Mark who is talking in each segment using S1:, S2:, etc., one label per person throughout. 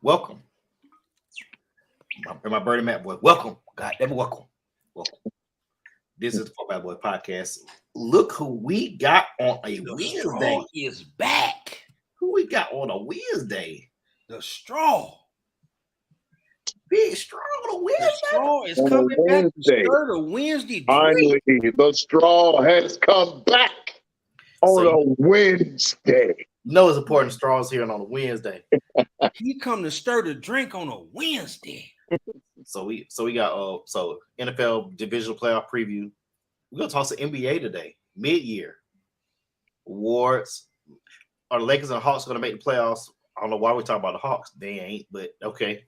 S1: Welcome. My Birdie Matt boy. Welcome. God damn it, welcome. Welcome. This is the Four Bad Boy Podcast. Look who we got on a Wednesday.
S2: Is back.
S1: Who we got on a Wednesday?
S2: The straw.
S1: Big strong on a Wednesday.
S2: The straw is coming back to stir the Wednesday.
S3: Finally, the straw has come back on a Wednesday.
S1: You know it's important straws here on a Wednesday.
S2: He come to stir the drink on a Wednesday.
S1: So we got NFL divisional playoff preview. We're gonna talk some NBA today, mid-year awards. Are the Lakers and the Hawks gonna make the playoffs? I don't know why we're talking about the Hawks. They ain't, but okay.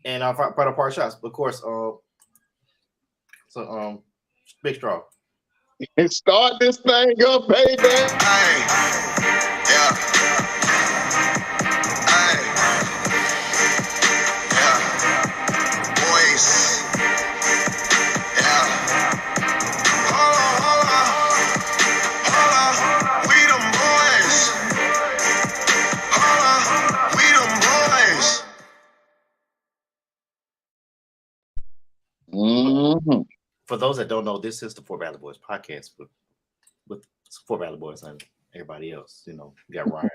S1: And our final part shots, of course. Big straw.
S3: Start this thing up, baby.
S4: Hey, yeah. Hey, yeah. Boys, yeah. Hold on. We them boys. Hold on, we them boys.
S3: Mm-hmm.
S1: For those that don't know, this is the Four Valley Boys podcast with Four Valley Boys and everybody else. You know, we got Ryan.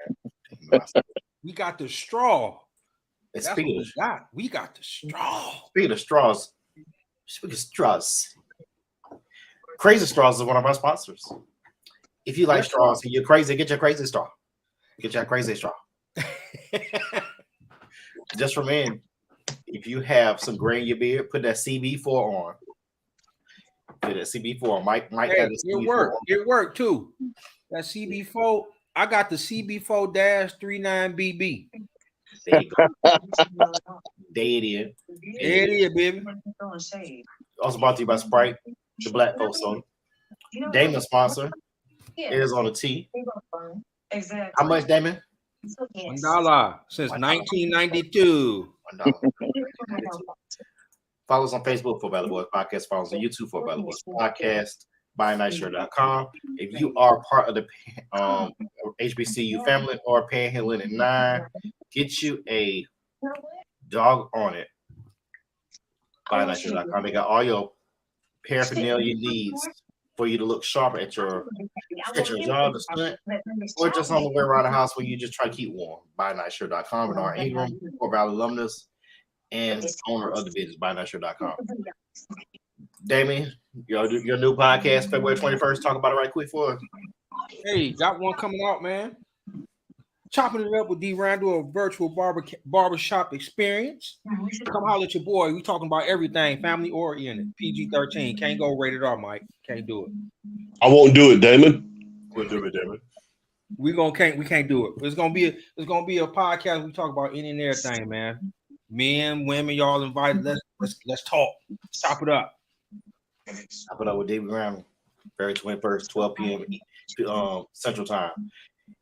S2: We got the straw.
S1: And
S2: That's what we got. We got the straw.
S1: Speaking of straws, Crazy Straws is one of our sponsors. If you like straws and you're crazy, get your crazy straw. Get your crazy straw. Just for men, if you have some gray in your beard, put that CB4 on. Put that CB4 on. Mike
S2: Hey, it worked too. That CB4, I got the CB4-39BB.
S1: There you go. There it is.
S2: There it is, baby.
S1: Also brought to you by Sprite, the Black Folks Soda. Damon sponsor, Arizona Tea.
S5: Exactly.
S1: How much, Damon?
S2: $1 since 1992.
S1: $1. Follow us on Facebook for Valley Boys Podcast. Follow us on YouTube for Valley Boys Podcast. BuyANiceShirt.com. If you are part of the HBCU family or Panhandling at 9, get you a dog on it. BuyANiceShirt.com. They got all your paraphernalia needs for you to look sharp at your job, the stunt, or just on the way around the house where you just try to keep warm. BuyANiceShirt.com. And our Ingram, Fort Valley alumnus, and owner of the business, BuyANiceShirt.com. Damien, your new podcast, February 21st. Talk about it right quick for us.
S2: Hey, got one coming out, man. Chopping it up with D. Randall, a virtual barbershop experience. Come holler at your boy. We talking about everything, family oriented. PG-13. Can't go rated R, Mike. Can't do it.
S6: I won't do it, Damon.
S1: We'll do it, Damon.
S2: We can't do it. It's gonna be a podcast. We talk about any and everything, man. Men, women, y'all invited. Let's talk. Chop it up.
S1: Chop it up with David Graham, February 21st, 12 p.m. Central Time.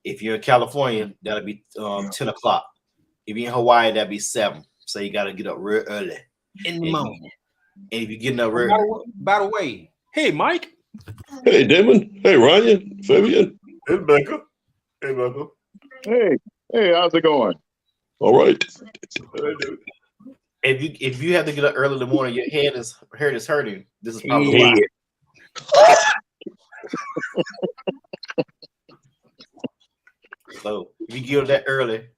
S1: If you're in California, that'll be 10 o'clock. If you're in Hawaii, that'll be 7. So you got to get up real early
S2: In the morning.
S1: And if you're getting up real
S2: By the way, hey, Mike.
S6: Hey, Damon. Hey, Ryan. Fabian.
S1: Hey, Becca. Hey, Becca.
S3: Hey, how's it going?
S6: All right.
S1: If you have to get up early in the morning, your head is hurting. This is probably why. So if you get up that early,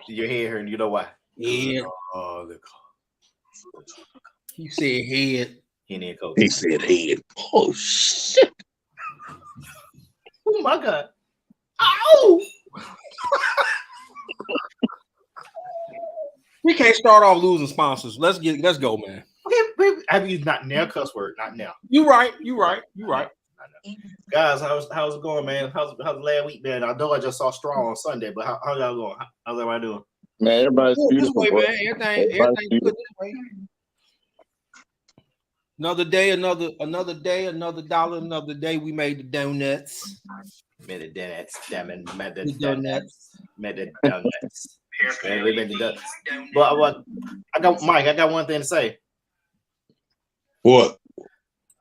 S1: your head hurting. You know why?
S2: Yeah. He said head.
S6: He said head. Oh, shit.
S1: Oh, my God. Ow!
S2: We can't start off losing sponsors. Let's go, man.
S1: Okay, baby. I've used not now cuss word, not now.
S2: You right.
S1: Guys, how's it going, man? How's the last week, man? I know I just saw Straw on Sunday, but how y'all going? How's everybody doing?
S3: Man, everybody's beautiful.
S2: This way, man. Everything good this way. Another day, another day, another dollar, another day. We made the donuts.
S1: Made the donuts. But I got Mike. I got one thing to say.
S6: What?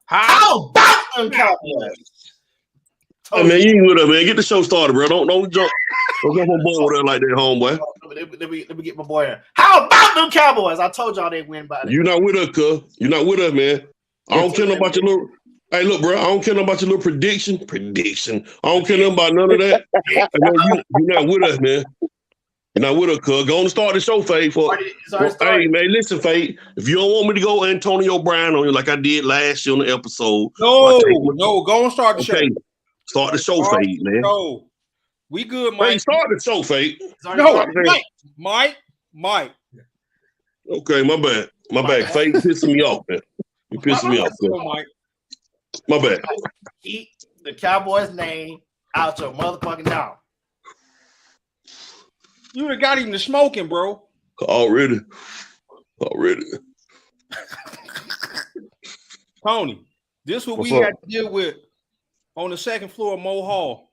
S1: How about them Cowboys?
S6: Hey, man, you ain't with us, man. Get the show started, bro. Don't jump on board with that like that, homeboy.
S1: Let me get my boy in. How about them Cowboys? I told y'all they win by that.
S6: You're not with us, cuz. You're not with us, man. I don't care about your little. Hey, look, bro. I don't care about your little prediction. I don't care about none of that. You're not with us, man. You're not with us, cuz. Go and start the show, Fade. Hey, man, listen, Fade. If you don't want me to go Antonio Brown on you like I did last year on the episode.
S2: No, go and start the show.
S6: Start the show, Fade, man.
S2: No. We good, Mike.
S6: Hey, start the show, Fade.
S2: No, Mike.
S6: Okay, my bad. Fade pissing me off, man. You pissing me off,
S2: Mike.
S6: My bad.
S1: Keep the Cowboys' name out your motherfucking mouth.
S2: You would have got him to smoking, bro.
S6: Already.
S2: Tony, this what we had to deal with on the second floor of Mo Hall.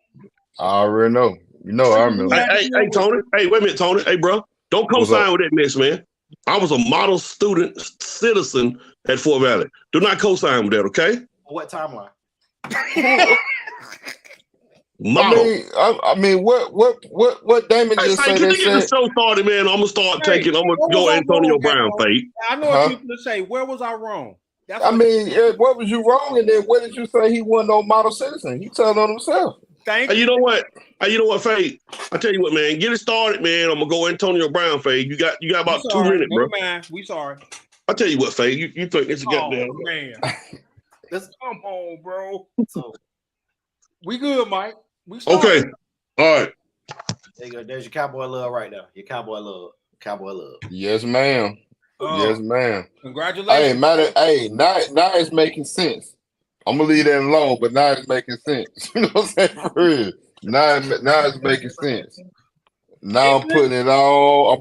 S3: I already know. You know, I remember.
S6: Hey, Tony. Hey, wait a minute, Tony. Hey, bro. Don't co-sign with that mess, man. I was a model student citizen at Fort Valley. Do not co-sign with that, okay?
S1: What timeline?
S6: Model.
S3: I mean, what Damon just said?
S6: Can you get the show started, man? I'm gonna go Antonio Brown, Fade.
S2: I know what you're gonna say. Where was I wrong?
S3: What was you wrong? And then what did you say he wasn't no model citizen? He told on himself.
S2: Thank you.
S6: You know what? Fade? I tell you what, man. Get it started, man. I'm gonna go Antonio Brown, Fade. You got about 2 minutes, bro.
S2: Man, we sorry.
S6: I tell you what, Fade. You think it's a goddamn
S2: man? Come on, bro.
S1: So
S2: we good, Mike. We
S6: okay. All right.
S1: There you go. There's your Cowboy love right now. Your Cowboy love.
S3: Yes, ma'am. Yes, ma'am.
S2: Congratulations.
S3: Now it's making sense. I'm gonna leave that alone, but now it's making sense. You know what I'm saying? For real. Now it's making sense. Now I'm putting all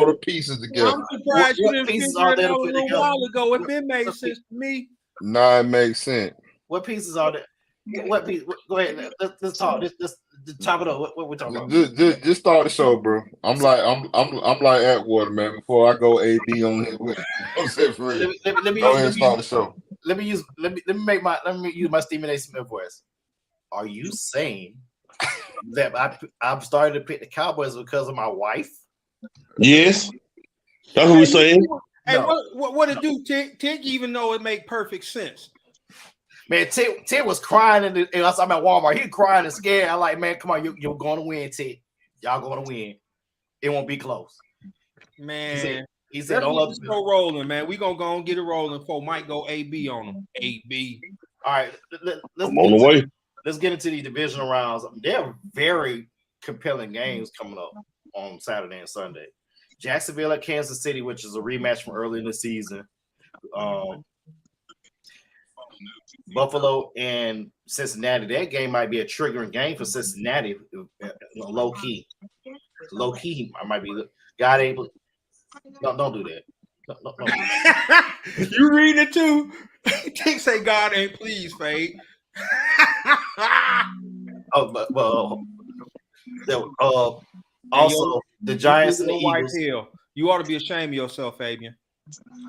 S3: the pieces together.
S2: I'm surprised you didn't figure it out a little while ago. It been made sense to me.
S3: Now it makes sense.
S1: What pieces are there? What piece? Go ahead. Let's talk. Let's chop it up. What we talking about?
S3: Just start the show, bro. I'm like Atwater, man. Before I go AB on it, I'm saying for real. Let me go ahead and start the show.
S1: Let me use my Stephen A. Smith voice. Are you saying that I'm starting to pick the Cowboys because of my wife?
S6: Yes, that's what we're saying.
S2: Hey, what it do, Tick? Even though it make perfect sense.
S1: Man, Tick was crying I'm at Walmart. He was crying and scared. I'm like, man, come on, you're going to win, Tick. Y'all going to win. It won't be close.
S2: Man,
S1: he said,
S2: let's go rolling, man. We gonna go and get it rolling before Mike go AB on him. AB.
S1: All right,
S6: I'm on the way.
S1: Let's get into the divisional rounds. There are very compelling games coming up on Saturday and Sunday. Jacksonville at Kansas City, which is a rematch from early in the season. Buffalo and Cincinnati. That game might be a triggering game for Cincinnati. Low key, I might be God able. No, don't do that. No.
S2: You read it too. Tick say God ain't pleased, Fade.
S1: Also the Giants and the Eagles.
S2: Hill. You ought to be ashamed of yourself, Fabian.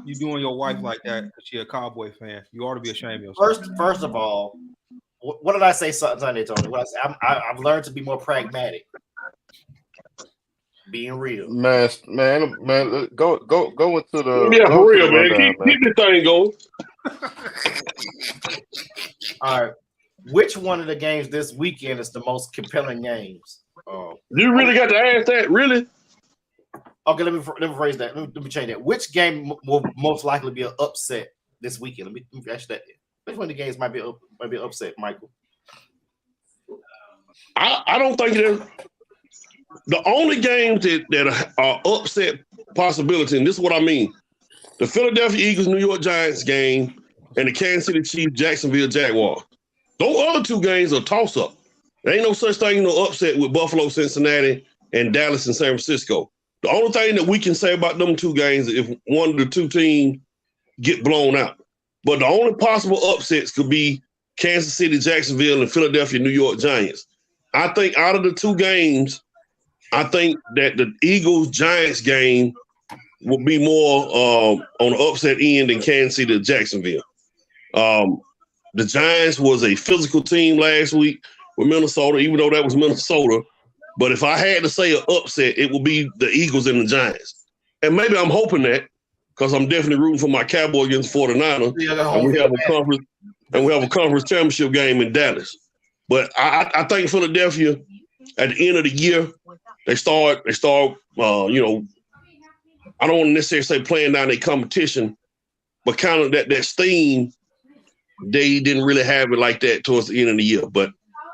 S2: You doing your wife like that because she's a Cowboy fan. You ought to be ashamed of yourself.
S1: First of all, what did I say Sunday, Tony? What I say, I've learned to be more pragmatic. Being real, man.
S3: Go into the
S6: for real, man. Keep this thing going.
S1: All right, which one of the games this weekend is the most compelling games?
S6: You really got to ask that, really?
S1: Okay, let me phrase that. Let me change that. Which game will most likely be an upset this weekend? Let me ask that. Which one of the games might be an upset, Michael?
S6: I don't think there's the only games that are upset possibility, and this is what I mean: the Philadelphia Eagles, New York Giants game, and the Kansas City Chiefs, Jacksonville Jaguars. Those other two games are toss up. There ain't no such thing, no upset with Buffalo, Cincinnati, and Dallas and San Francisco. The only thing that we can say about them two games is if one of the two teams get blown out. But the only possible upsets could be Kansas City, Jacksonville, and Philadelphia, New York Giants. I think out of the two games, I think that the Eagles-Giants game will be more on the upset end than Kansas City, Jacksonville. The Giants was a physical team last week with Minnesota, even though that was Minnesota. But if I had to say an upset, it would be the Eagles and the Giants. And maybe I'm hoping that because I'm definitely rooting for my Cowboys against 49ers. And we have a conference championship game in Dallas. But I think Philadelphia, at the end of the year, they start. I don't want to necessarily say playing down their competition, but kind of that steam, they didn't really have it like that towards the end of the year. But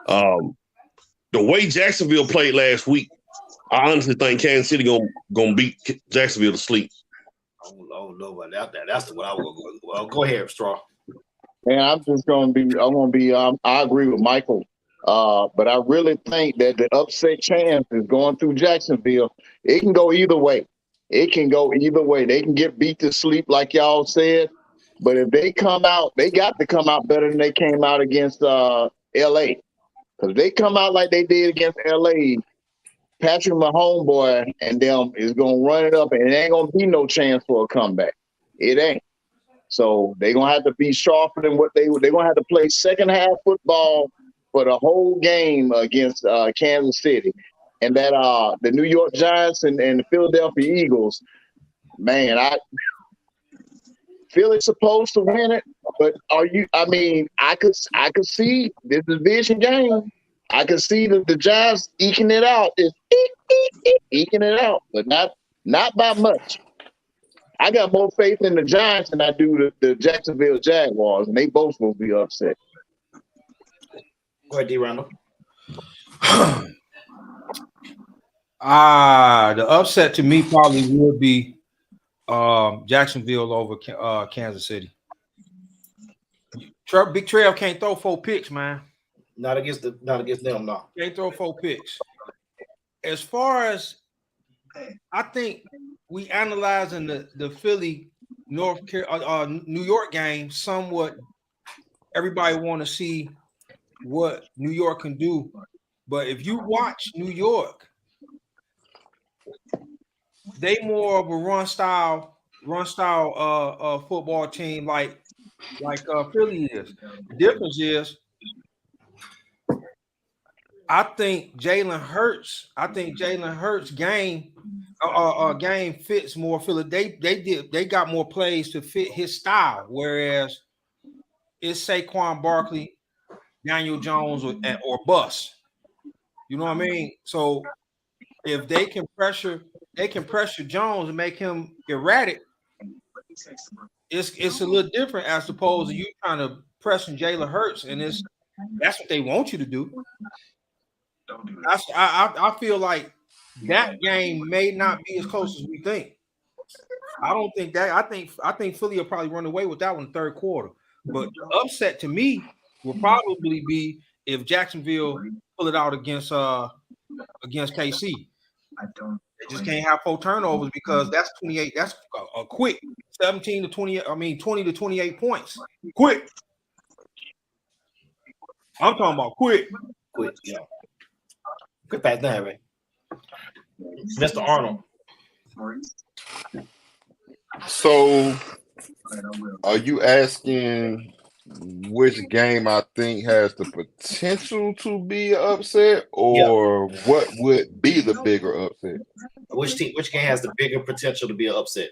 S6: the way Jacksonville played last week, I honestly think Kansas City gonna beat Jacksonville to sleep.
S1: I don't know about that. That's what I was going to go. Well, go ahead, Straw.
S5: And I'm going to be, I agree with Michael. But I really think that the upset chance is going through Jacksonville. It can go either way. They can get beat to sleep, like y'all said. But if they come out, they got to come out better than they came out against LA. Because they come out like they did against LA, Patrick Mahomes boy and them is going to run it up, and it ain't going to be no chance for a comeback. It ain't. So they're going to have to be sharper than what they're going to have to play second half football for the whole game against Kansas City. And that the New York Giants and the Philadelphia Eagles, man, Philly's supposed to win it, but I could see this division game. I could see the Giants eking it out. Eking it out, but not by much. I got more faith in the Giants than I do the Jacksonville Jaguars, and they both will be upset.
S1: Go ahead, D. Randall.
S2: The upset to me probably would be Jacksonville over Kansas City. Big Trail can't throw 4 picks, man.
S1: Not against them, no.
S2: Can't throw 4 picks. As far as I think we analyzing the Philly New York game somewhat. Everybody want to see what New York can do, but if you watch New York, they more of a run style football team like Philly is. The difference is, I think Jalen Hurts game fits more Philly. They got more plays to fit his style, whereas it's Saquon Barkley, Daniel Jones, or bust. You know what I mean? So if they can pressure Jones and make him erratic, it's a little different as opposed to you kind of pressing Jalen Hurts, and that's what they want you to do. I feel like that game may not be as close as we think. I don't think that. I think Philly will probably run away with that one in the third quarter. But the upset to me will probably be if Jacksonville pull it out against KC. They just can't have 4 turnovers because that's 28. That's a quick 17 to 20. 20 to 28 points. Quick. I'm talking about quick.
S1: Quick, yeah. Good back there, man. Mr. Arnold.
S3: So, are you asking which game I think has the potential to be an upset, or what would be the bigger upset?
S1: Which game has the bigger potential to be an upset?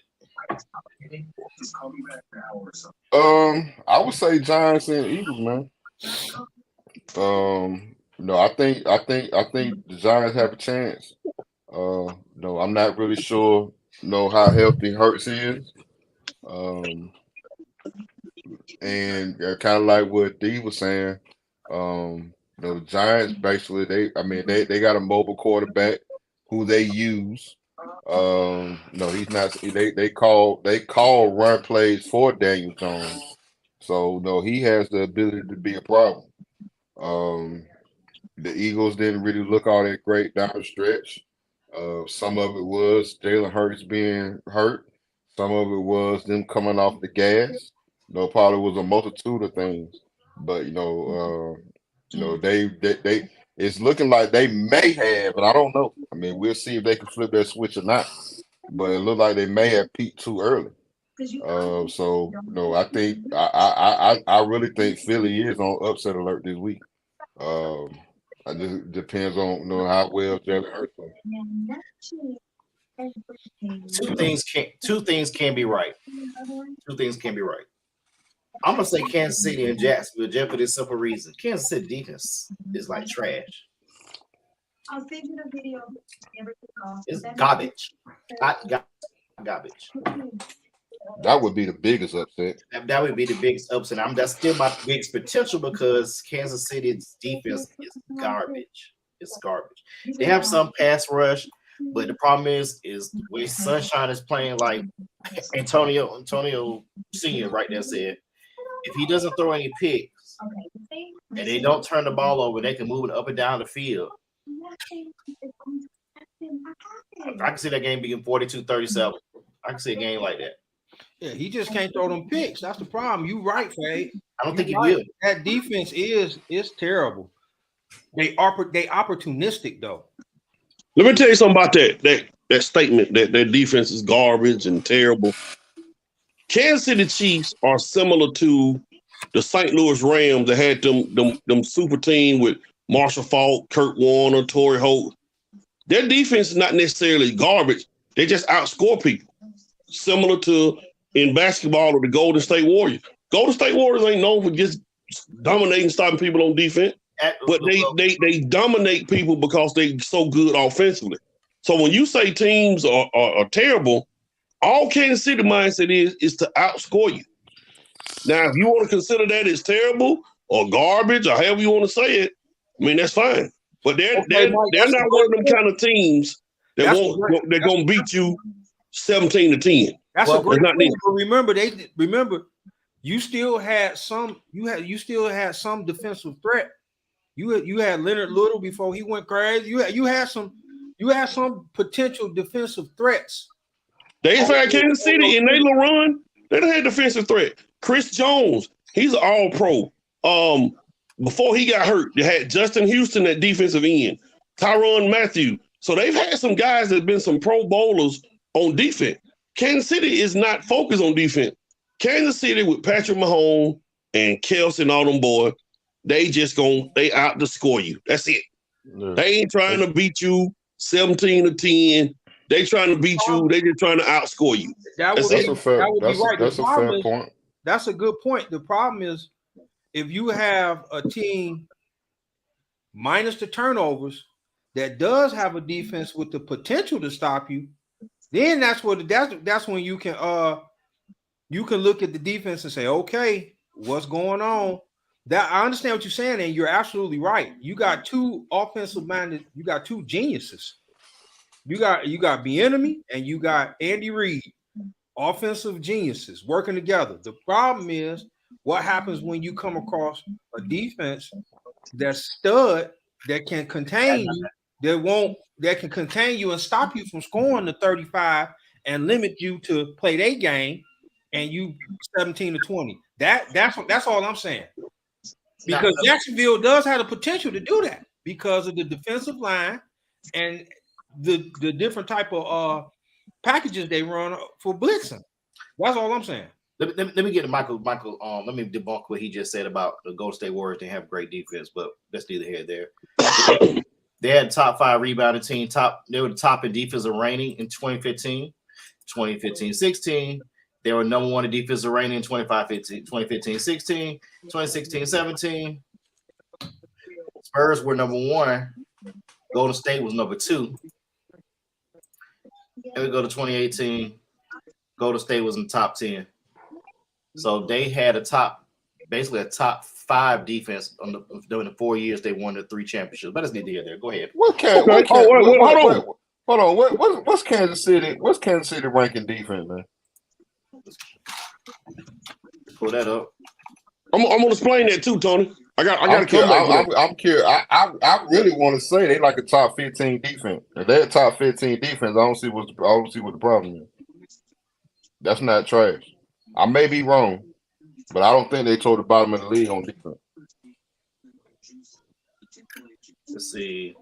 S3: I would say Giants and Eagles, man. No, I think the Giants have a chance. No, I'm not really sure. How healthy Hurts is. And kind of like what D was saying, the Giants basically they got a mobile quarterback who they use. No, he's not. They call run plays for Daniel Jones, so no, he has the ability to be a problem. The Eagles didn't really look all that great down the stretch. Some of it was Jalen Hurts being hurt. Some of it was them coming off the gas. Probably was a multitude of things. But they it's looking like they may have, but I don't know. We'll see if they can flip that switch or not. But it looked like they may have peaked too early. I think I really think Philly is on upset alert this week. It just depends on how well Jalen Hurts plays.
S1: Two things can be right. Two things can be right. I'm gonna say Kansas City and Jacksonville just for this simple reason. Kansas City defense is like trash.
S7: I'll send you the video.
S1: It's garbage. Garbage.
S3: That would be the biggest upset.
S1: That would be the biggest upset. That's still my biggest potential because Kansas City's defense is garbage. It's garbage. They have some pass rush, but the problem is the way Sunshine is playing, like Antonio Senior right there said, if he doesn't throw any picks and they don't turn the ball over, they can move it up and down the field. I can see that game being 42-37. I can see a game like that.
S2: Yeah, he just can't throw them picks. That's the problem. You right, Fade.
S1: I don't think he will.
S2: That defense is terrible. They opportunistic though.
S6: Let me tell you something about that statement that their defense is garbage and terrible. Kansas City Chiefs are similar to the St. Louis Rams that had them super team with Marshall Faulk, Kurt Warner, Torrey Holt. Their defense is not necessarily garbage. They just outscore people. Similar to in basketball or the Golden State Warriors. Golden State Warriors ain't known for just dominating, stopping people on defense. But they dominate people because they're so good offensively. So when you say teams are terrible, all Kansas City mindset is to outscore you. Now, if you want to consider that as terrible or garbage or however you want to say it, I mean, that's fine. But they're not one of them kind of teams they're going to beat you 17-10.
S2: That's a great point. But remember, you still had some defensive threat. You had Leonard Little before he went crazy. You had some potential defensive threats.
S6: They had Kansas City and they run. They don't have defensive threat. Chris Jones, he's an all-pro. Before he got hurt, they had Justin Houston at defensive end, Tyrann Mathieu. So they've had some guys that have been some pro bowlers on defense. Kansas City is not focused on defense. Kansas City with Patrick Mahomes and Kelsey and all them boys, they out to score you. That's it. Yeah. They ain't trying to beat you 17-10. They trying to beat you. They just trying to outscore you.
S3: That's a fair point.
S2: That's a good point. The problem is if you have a team minus the turnovers that does have a defense with the potential to stop you, then that's when you can look at the defense and say, okay, what's going on? That I understand what you're saying, and you're absolutely right. You got two offensive minded, you got two geniuses. You got Bieniemy and you got Andy Reid, offensive geniuses working together. The problem is what happens when you come across a defense that's stud that can contain you, that can contain you and stop you from scoring the 35 and limit you to play their game, and you 17-20. That's all I'm saying. Because Jacksonville does have the potential to do that because of the defensive line and the different type of packages they run for blitzing. That's all I'm saying.
S1: Let me get to Michael. Let me debunk what he just said about the Golden State Warriors. They have great defense, but that's neither here nor there. They had top 5 rebounding team. They were the top in defensive rating in 2015, 2015-16. They were number 1 in defensive rating in 2015-16, 2016-17. Spurs were number 1. Golden State was number 2. And we go to 2018. Golden State was in the top 10. So they had basically a top 5 defense during the 4 years they won the 3 championships. But it's neither here nor there. Go ahead.
S3: Hold on. What's Kansas City? What's Kansas City ranking defense, man?
S1: Pull that up.
S6: I'm gonna explain that too, Tony. I'm
S3: curious. I really want to say they like a top 15 defense. If they're a top 15 defense, I don't see what the problem is. That's not trash. I may be wrong, but I don't think they told the bottom of the league on defense.
S1: Let's see.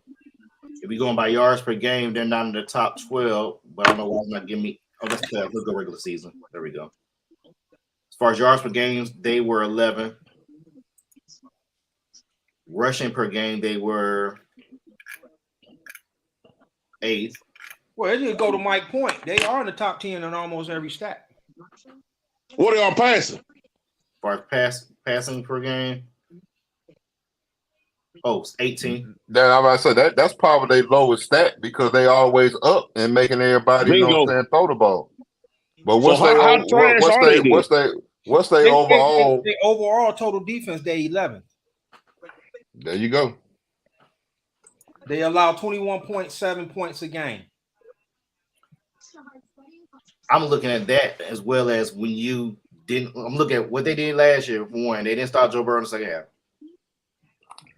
S1: If we going by yards per game, they're not in the top 12. But I don't know why it's not giving me. Oh, let's go regular season. There we go. As far as yards per games, they were 11. Rushing per game, they were 8th.
S2: Well, it just go to Mike Point. They are in the top 10 in almost every stat.
S6: What are y'all passing?
S1: As far as passing per game, it's 18.
S3: Then I'm about to say that's probably their lowest stat because they always up and making everybody, you know what I'm
S6: Bingo.
S3: saying, throw the ball. But
S6: So how trash are they then?
S3: what's they overall?
S2: They overall total defense, they 11th.
S3: There you go.
S2: They allow 21.7 points a game.
S1: I'm looking at that as well as when you didn't. I'm looking at what they did last year. For one, they didn't start Joe Burrow in the second half.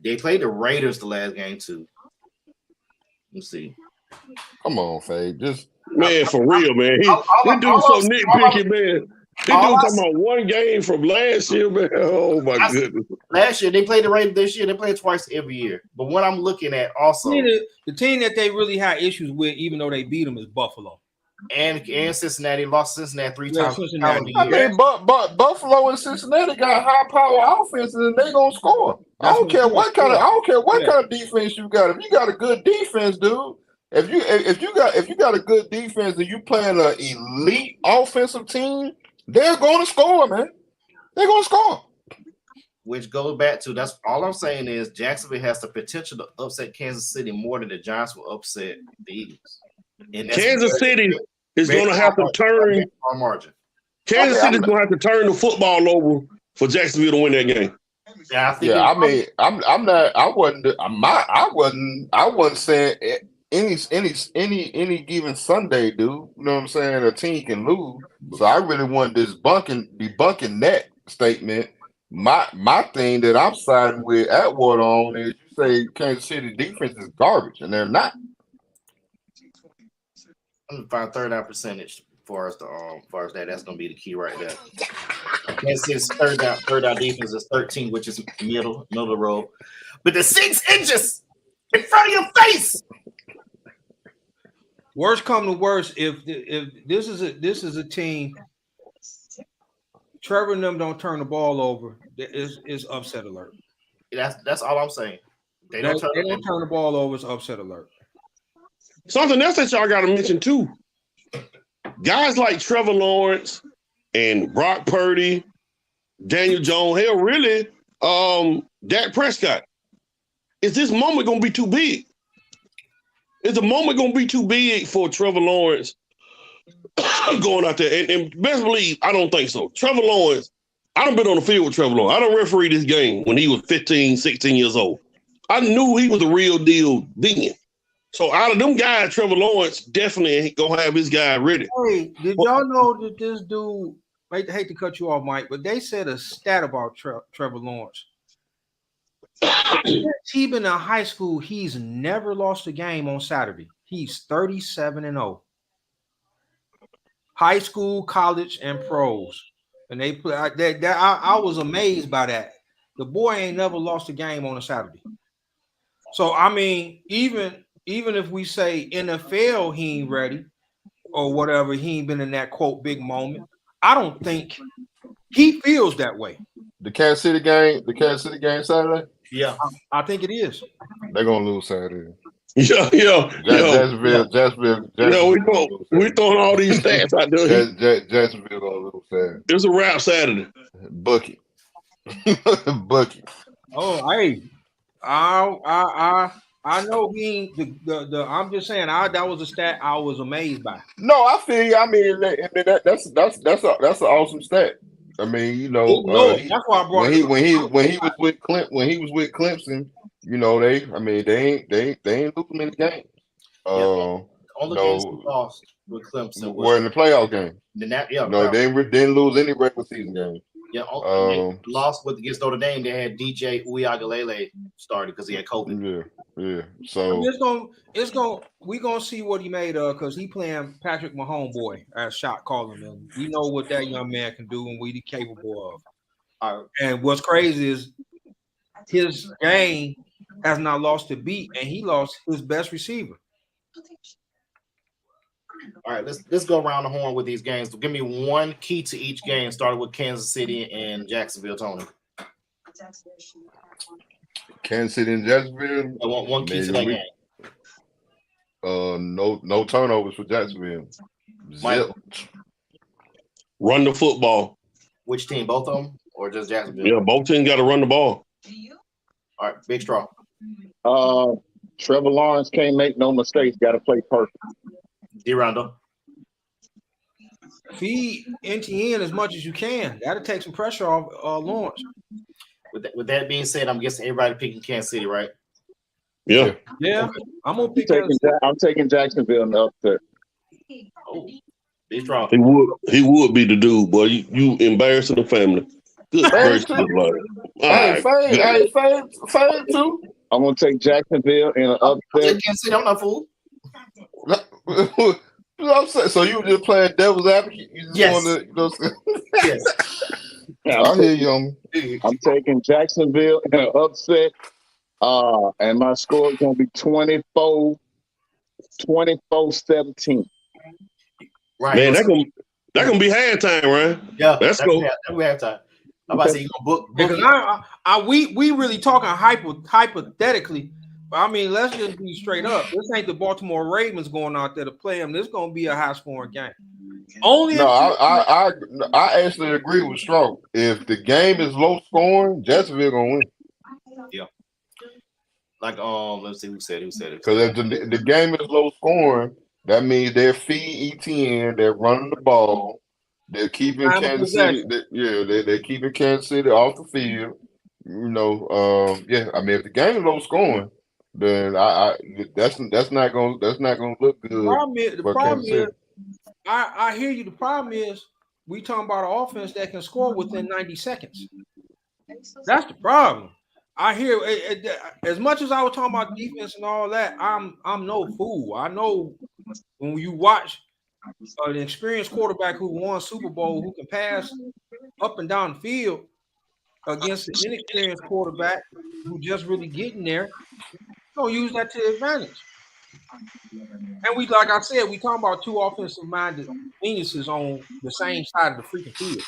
S1: They played the Raiders the last game too. Let's see.
S3: Come on, Fade. Just
S6: Man, for real, man. This dude's so nitpicky, man. This dude talking about one game from last year, man. Oh my goodness.
S1: Last year they played the Raiders. This year they play twice every year. But what I'm looking at also,
S2: the team that they really had issues with, even though they beat them, is Buffalo.
S1: And Cincinnati lost Cincinnati 3 times.
S2: Cincinnati.
S3: I mean, but Buffalo and Cincinnati got high power offenses and they gonna score. I don't care what kind of defense you got. If you got a good defense, dude. If you got a good defense and you playing an elite offensive team, they're going to score, man. They're going to score.
S1: Which goes back to that's all I'm saying is Jacksonville has the potential to upset Kansas City more than the Giants will upset the Eagles. And
S6: Kansas City is going to have to turn
S1: on margin.
S6: Kansas City's going to have to turn the football over for Jacksonville to win that game.
S1: Yeah,
S3: I wasn't saying any given Sunday, dude. You know what I'm saying? A team can lose. So I really want this debunking that statement. My thing that I'm siding with Atwater on is you say Kansas City defense is garbage, and they're not.
S1: I'm gonna find third down percentage for us that. That's gonna be the key right there. Kansas City's third down defense is 13, which is middle of the road. But the 6 inches in front of your face.
S2: Worst come to worst, if this is a team, Trevor and them don't turn the ball over, is upset alert.
S1: That's all I'm saying. They don't turn
S2: the ball over, it's upset alert.
S6: Something else that y'all got to mention too. Guys like Trevor Lawrence and Brock Purdy, Daniel Jones, hell, really, Dak Prescott. Is this moment going to be too big? Is the moment going to be too big for Trevor Lawrence going out there? And best believe, I don't think so. Trevor Lawrence, I done been on the field with Trevor Lawrence. I done refereed this game when he was 15, 16 years old. I knew he was the real deal then. So out of them guys, Trevor Lawrence definitely ain't going to have his guy ready.
S2: Hey, did y'all know that this dude, I hate to cut you off, Mike, but they said a stat about Trevor Lawrence. Even in high school, he's never lost a game on Saturday. He's 37-0. High school, college, and pros. And they play. I was amazed by that. The boy ain't never lost a game on a Saturday. So I mean, even if we say NFL he ain't ready or whatever, he ain't been in that quote big moment. I don't think he feels that way.
S3: The Kansas City game Saturday.
S1: Yeah,
S2: I think it is.
S3: They're gonna lose Saturday.
S6: Yeah.
S3: Jacksonville.
S6: Yeah, we throwing all these stats out there.
S3: Jacksonville gonna lose Saturday.
S6: It was a wrap Saturday.
S3: Bucky.
S2: Oh, hey, I know he ain't the I'm just saying that was a stat I was amazed by.
S3: No, I feel you. I mean that's an awesome stat. I mean, you know,
S2: that's why I brought
S3: when he was with Clemson, you know, they ain't losing many games.
S1: All the games he lost with Clemson
S3: were in the playoff game.
S1: They
S3: didn't lose any regular season games.
S1: Yeah, lost against Notre Dame. They had DJ Uiagalelei started because he had COVID.
S3: Yeah. So
S2: we're gonna see what he made of because he playing Patrick Mahomes boy as shot calling him. We know what that young man can do and what he's capable of. And what's crazy is his game has not lost a beat, and he lost his best receiver.
S1: All right, let's go around the horn with these games. Give me one key to each game, starting with Kansas City and Jacksonville, Tony.
S3: Kansas City and Jacksonville.
S1: I want one key to
S3: Maybe
S1: that game.
S3: No turnovers for Jacksonville.
S1: Mike.
S3: Zip.
S6: Run the football.
S1: Which team? Both of them, or just Jacksonville?
S6: Yeah, both teams got to run the ball.
S1: All right, Big Straw.
S5: Trevor Lawrence can't make no mistakes. Got to play perfect.
S1: D-Rondo.
S2: Feed NTN as much as you can. That'll take some pressure off Lawrence.
S1: With that being said, I'm guessing everybody picking Kansas City, right?
S6: Yeah.
S2: Yeah, I'm gonna pick.
S5: I'm taking Jacksonville in the upset.
S1: Oh, Big Straw.
S6: He would be the dude, boy. You embarrassing the family. Good gracious, buddy.
S3: Hey, fade too.
S5: I'm gonna take Jacksonville in an
S1: I'm
S5: upset.
S1: Kansas City. I'm not fool.
S3: I'm saying, so you were just playing devil's advocate? You just
S1: Yes.
S3: wanted to,
S1: Yes.
S3: I hear you on me.
S5: I'm taking Jacksonville in an upset. And my score is gonna be 24-17.
S1: Right.
S6: Man, that gonna be halftime, right?
S1: Yeah.
S6: Let's go.
S1: That's halftime. I'm about to say you gonna book
S2: Because we really talking hypothetically. But I mean, let's just be straight up. This ain't the Baltimore Ravens going out there to play them. This is gonna be a high scoring game. Only
S3: No, I actually agree with Stroke. If the game is low scoring, Jacksonville gonna win.
S1: like let's see who said it.
S3: Because if the game is low scoring, that means they're feeding ETN, they're running the ball, they're keeping Kansas City. They're keeping Kansas City off the field. You know, I mean, if the game is low scoring, then that's not gonna look good.
S2: The problem is, I hear you. The problem is, we talking about an offense that can score within 90 seconds. That's the problem. I hear as much as I was talking about defense and all that. I'm no fool. I know when you watch an experienced quarterback who won Super Bowl, who can pass up and down the field against an inexperienced quarterback who just really getting there, don't use that to advantage. And we, like I said, we talking about two offensive-minded geniuses on the same side of the freaking field.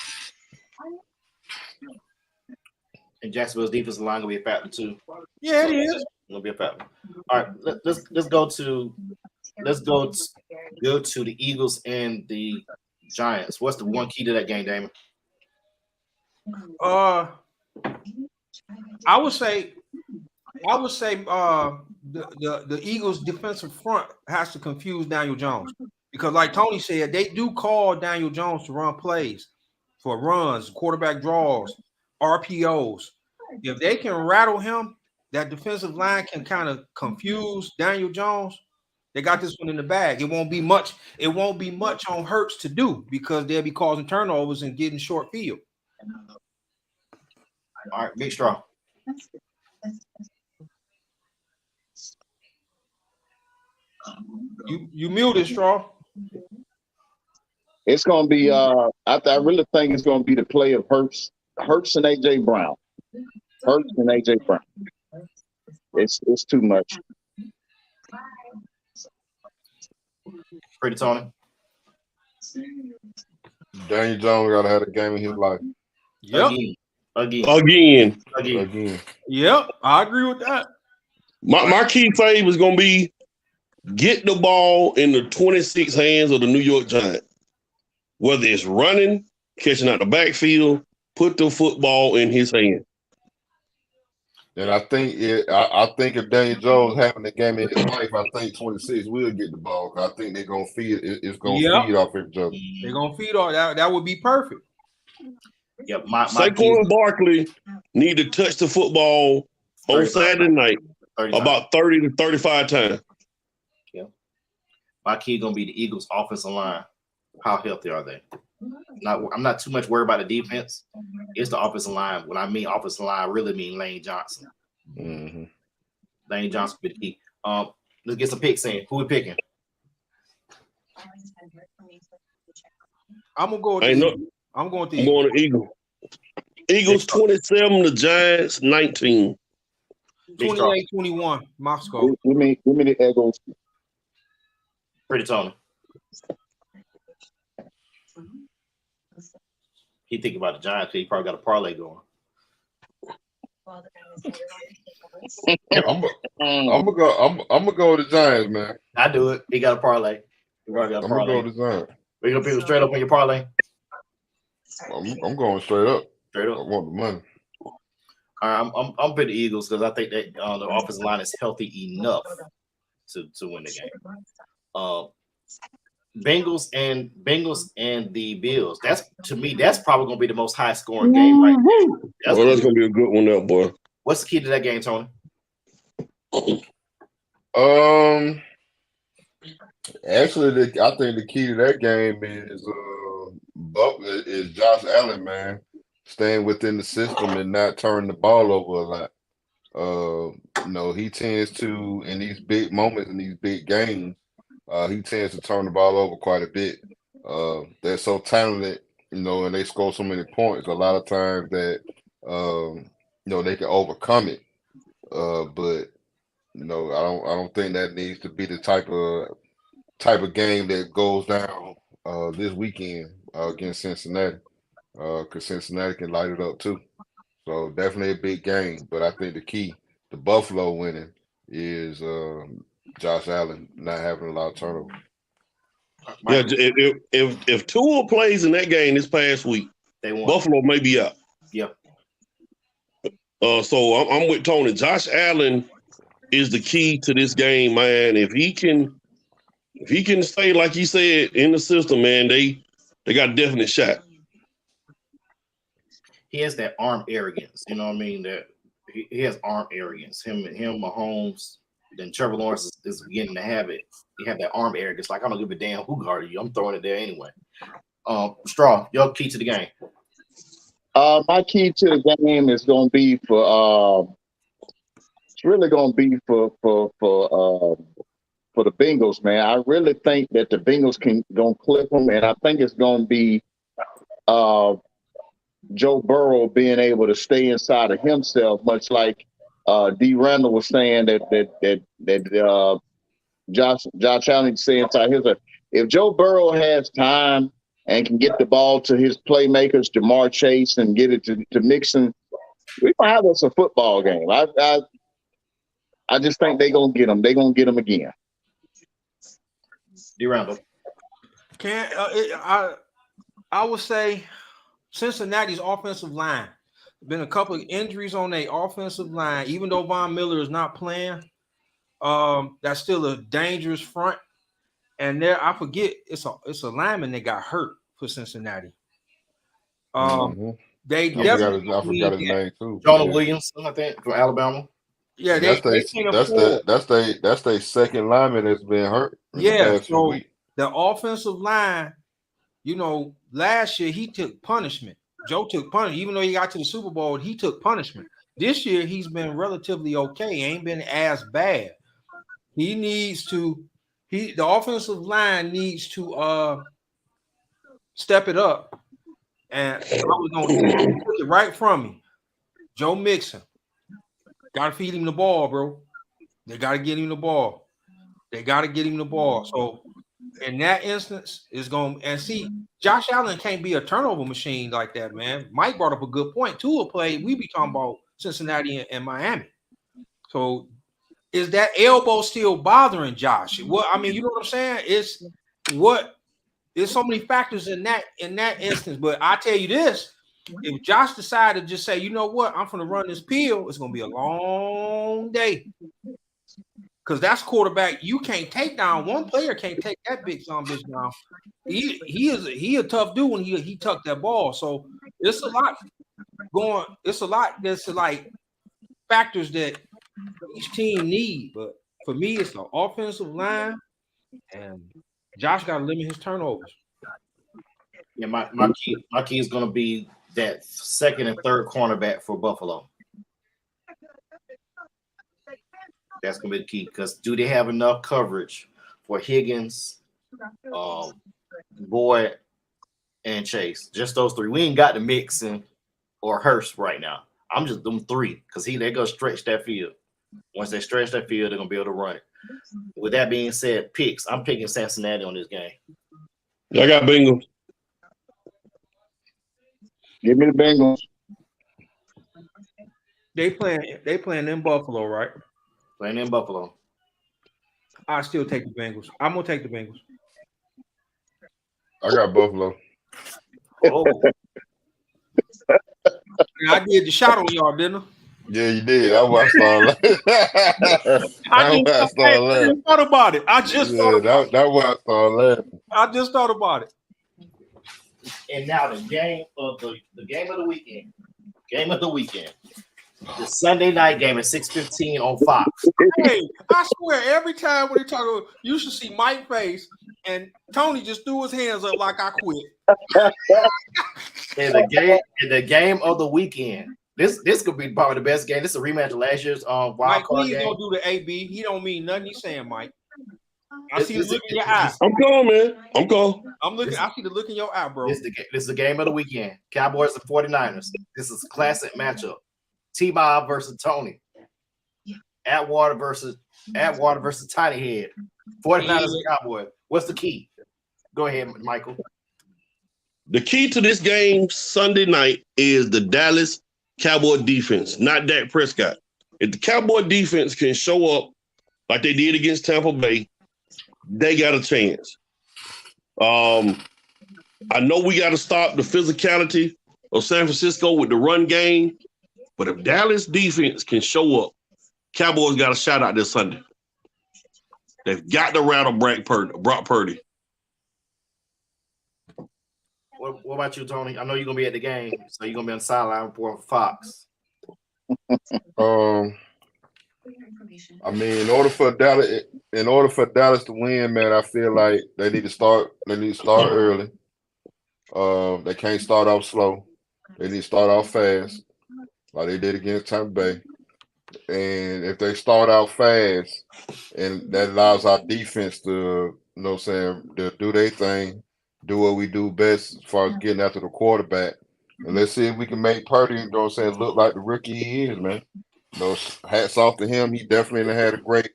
S1: And Jacksonville's defensive line gonna be a factor too.
S2: Yeah, it is.
S1: Gonna be a factor. All right, let's go to the Eagles and the Giants. What's the one key to that game, Damon?
S2: I would say the Eagles' defensive front has to confuse Daniel Jones because, like Tony said, they do call Daniel Jones to run plays for runs, quarterback draws, RPOs. If they can rattle him, that defensive line can kind of confuse Daniel Jones. They got this one in the bag. It won't be much on Hurts to do because they'll be causing turnovers and getting short field.
S1: All right, Big Straw.
S2: You muted, Straw.
S5: It's gonna be. I really think it's gonna be the play of Hurts and AJ Brown. It's too much.
S1: Pretty Tony.
S3: Daniel Jones gotta have a game in his life.
S2: Yep.
S6: Again.
S2: Yep. I agree with that.
S6: My key fave is gonna be get the ball in the 26 hands of the New York Giants. Whether it's running, catching out the backfield, put the football in his hand.
S3: And I think if Daniel Jones having the game in his life, I think 26 will get the ball. I think they're gonna feed it. It's gonna feed off each other.
S2: They're gonna feed off that. That would be perfect.
S1: Yep.
S6: Saquon Barkley need to touch the football on Saturday night about 30 to 35 times.
S1: Yeah. My key gonna be the Eagles' offensive line. How healthy are they? I'm not too much worried about the defense. It's the offensive line. When I mean offensive line, I really mean Lane Johnson.
S3: Mm-hmm.
S1: Lane Johnson be the key. Let's get some picks in. Who we picking?
S2: I'm gonna go with I'm going to
S6: Eagles. Eagles 27, the Giants 19.
S2: 28-21. Moscow.
S5: Give me the Eagles.
S1: Pretty Tony. He thinking about the Giants. He probably got a parlay going.
S3: I'm gonna go with the Giants, man.
S1: I do it. He got a parlay. He already got a
S3: I'm gonna go
S1: parlay.
S3: with the Giants.
S1: We gonna people straight up on your parlay.
S3: I'm going straight up.
S1: Straight
S3: I
S1: up.
S3: want the money.
S1: All right, I'm picking the Eagles because I think that the offensive line is healthy enough to win the game. Bengals and the Bills. To me, that's probably gonna be the most high scoring game right now.
S6: That's gonna be a good one, there, boy.
S1: What's the key to that game, Tony?
S3: Actually, I think the key to that game is Josh Allen, man, staying within the system and not turning the ball over a lot. He tends to, in these big moments, in these big games, he tends to turn the ball over quite a bit. They're so talented, and they score so many points. A lot of times that, they can overcome it. But I don't think that needs to be the type of game that goes down this weekend against Cincinnati, because Cincinnati can light it up too. So definitely a big game. But I think the key to Buffalo winning is Josh Allen not having a lot of turnover.
S6: Yeah, if Tua plays in that game this past week, Buffalo may be out.
S1: Yep.
S6: So I'm with Tony. Josh Allen is the key to this game, man. If he can stay, like he said, in the system, man, they got a definite shot.
S1: He has that arm arrogance, you know what I mean? That he has arm arrogance. Him, Mahomes, then Trevor Lawrence is beginning to have it. He have that arm arrogance. Like, I don't give a damn who guarded you. I'm throwing it there anyway. Straw, your key to the game.
S5: My key to the game is going to be it's really going to be for the Bengals, man. I really think that the Bengals gonna clip them, and I think it's going to be Joe Burrow being able to stay inside of himself, much like D. Randall was saying that Josh Allen saying inside himself. If Joe Burrow has time and can get the ball to his playmakers, Jamar Chase, and get it to Mixon, we gonna have us a football game. I just think they're gonna get them. They're gonna get them again.
S1: D. Randall.
S2: I would say Cincinnati's offensive line. Been a couple of injuries on their offensive line. Even though Von Miller is not playing, that's still a dangerous front. And there, I forget, it's a lineman that got hurt for Cincinnati. They definitely
S3: I forgot his name too.
S1: Jonah Williams, I think, from Alabama.
S2: Yeah,
S3: that's their second lineman that's been hurt.
S2: Yeah, so the offensive line, last year he took punishment. Joe took punishment. Even though he got to the Super Bowl, he took punishment. This year he's been relatively okay. He ain't been as bad. The offensive line needs to step it up. And I was going to take it right from me. Joe Mixon. Got to feed him the ball, bro. They got to get him the ball. So in that instance, it's going to, and see, Josh Allen can't be a turnover machine like that, man. Mike brought up a good point. Tua played, we be talking about Cincinnati and Miami. So is that elbow still bothering Josh? Well, I mean, you know what I'm saying? There's so many factors in that instance. But I tell you this, if Josh decided to just say, you know what, I'm going to run this pill, it's going to be a long day. Because that's quarterback you can't take down. One player can't take that big son bitch down. He a tough dude when he tucked that ball. So it's a lot going. It's a lot that's like factors that each team need. But for me, it's the offensive line, and Josh got to limit his turnovers.
S1: Yeah, my key is going to be that second and third cornerback for Buffalo. That's going to be the key, because do they have enough coverage for Higgins, Boyd, and Chase? Just those three. We ain't got the Mixon or Hurst right now. I'm just them three, because they're going to stretch that field. Once they stretch that field, they're going to be able to run it. With that being said, picks. I'm picking Cincinnati on this game.
S6: I got Bengals.
S5: Give me the Bengals.
S2: They playing in Buffalo, right?
S1: Playing in Buffalo.
S2: I still take the Bengals. I'm gonna take the Bengals.
S3: I got Buffalo.
S1: Oh,
S2: And I did the shot on y'all, didn't I?
S3: Yeah, you did. That's why I started laughing.
S2: I
S3: That's why I started laughing.
S2: just thought about it. I just
S3: Yeah,
S2: thought about it.
S3: that's why I started laughing.
S2: I just thought about it.
S1: and now the game of the game of the weekend. Game of the weekend. The Sunday night game at 6:15 on Fox.
S2: Hey, I swear, every time when they talk about, you should see Mike's face, and Tony just threw his hands up like I quit.
S1: And the game of the weekend. This could be probably the best game. This is a rematch of last year's wild
S2: Mike,
S1: card
S2: please
S1: game.
S2: don't do the AB. He don't mean nothing he's saying, Mike. I
S1: This-
S2: see the
S1: this-
S2: look in your
S1: this-
S2: eye.
S6: I'm calm, man. I'm calm.
S2: I'm looking. I see the look in your eye, bro.
S1: This is the game of the weekend. Cowboys and 49ers. This is a classic matchup. T-Bob versus Tony. Atwater versus Tiny Head. 49ers and Cowboys. What's the key? Go ahead, Michael.
S6: The key to this game Sunday night is the Dallas Cowboy defense, not Dak Prescott. If the Cowboy defense can show up like they did against Tampa Bay, they got a chance. I know we got to stop the physicality of San Francisco with the run game, but if Dallas defense can show up, Cowboys got a shot out this Sunday. They've got to rattle Brock Purdy.
S1: What about you, Tony? I know you're gonna be at the game, so you're gonna be on the sideline reporting for Fox.
S3: I mean, in order for Dallas to win, man, I feel like they need to start early. They can't start off slow. They need to start off fast, like they did against Tampa Bay. And if they start out fast, and that allows our defense to, to do their thing, do what we do best as far as getting after the quarterback. And let's see if we can make Purdy, look like the rookie he is, man. Hats off to him. He definitely had a great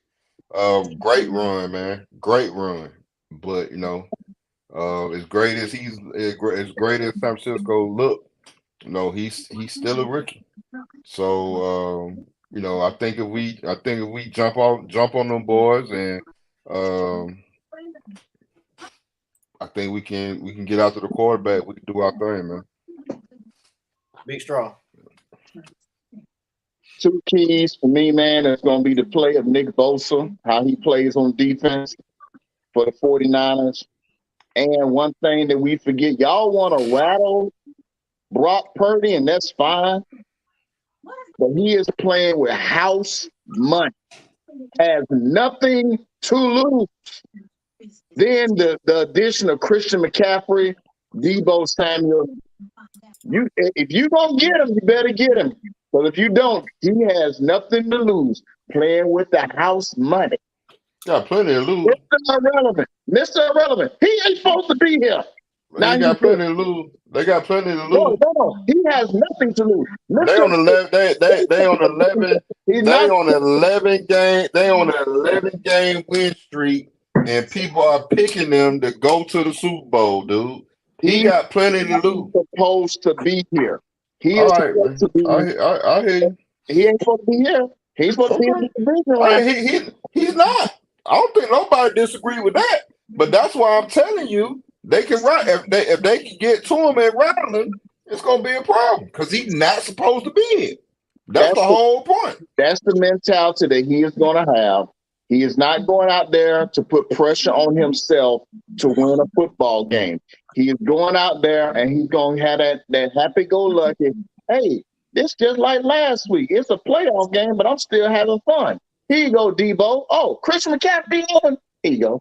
S3: run, man. Great run. But as great as San Francisco look, he's still a rookie. So I think if we jump on them boys, and I think we can get out to the quarterback. We can do our thing, man.
S1: Big Straw.
S5: Two keys for me, man, is going to be the play of Nick Bosa, how he plays on defense for the 49ers. And one thing that we forget, y'all want to rattle Brock Purdy, and that's fine. But he is playing with house money, has nothing to lose. Then the addition of Christian McCaffrey, Deebo Samuel. If you don't get him, you better get him. But if you don't, he has nothing to lose playing with the house money.
S3: Got plenty to lose.
S5: Mr. Irrelevant. He ain't supposed to be here.
S3: They got plenty to lose. They got plenty to lose.
S5: No. He has nothing to lose.
S3: They on 11. They on 11. They on 11 game. They on an 11-game win streak, and people are picking them to go to the Super Bowl, dude. He got plenty to lose.
S5: Supposed to be here. He
S3: All
S5: is
S3: right,
S5: supposed to be.
S3: I hear you.
S5: He ain't supposed to be here. He's supposed to be in the division.
S3: He's not. I don't think nobody disagree with that. But that's why I'm telling you, they can run if they can get to him and rattle him, it's gonna be a problem because he's not supposed to be in. That's the whole point.
S5: That's the mentality that he is going to have. He is not going out there to put pressure on himself to win a football game. He is going out there and he's going to have that happy-go-lucky, hey, this just like last week. It's a playoff game, but I'm still having fun. Here you go, Debo. Oh, Christian McCaffrey on. Here you go.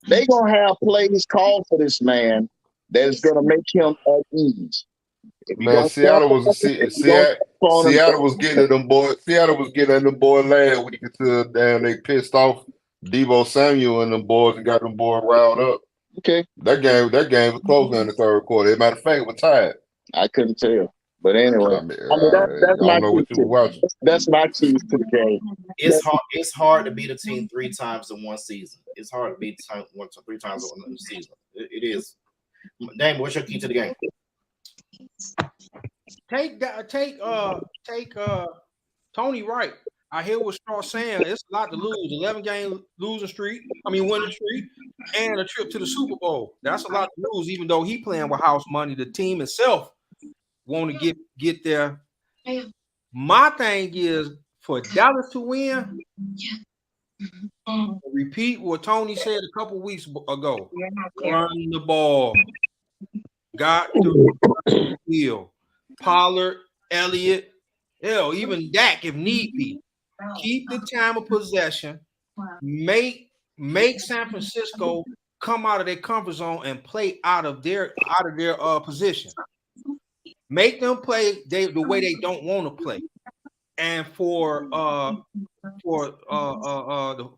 S5: They're going to have plays called for this man that is going to make him at ease.
S3: Man, Seattle was getting at them boys. Seattle was getting at them boys last week until they pissed off Deebo Samuel and them boys and got them boys riled up.
S5: Okay.
S3: That game was close in the third quarter. As a matter of fact, it was tied.
S5: I couldn't tell. But anyway, that's my keys to the game.
S1: It's hard to beat a team 3 times in one season. It's hard to beat 3 times in one season. It is. Damon, what's your key to the game?
S2: Take Tony, right. I hear what Strauss saying. It's a lot to lose. 11-game losing streak. Winning streak, and a trip to the Super Bowl. That's a lot to lose. Even though he playing with house money, the team itself want to get there. My thing is for Dallas to win. Repeat what Tony said a couple weeks ago. Run the ball. Got to field. Pollard, Elliott, hell, even Dak if need be. Keep the time of possession. Make San Francisco come out of their comfort zone and play out of their position. Make them play the way they don't want to play. And for the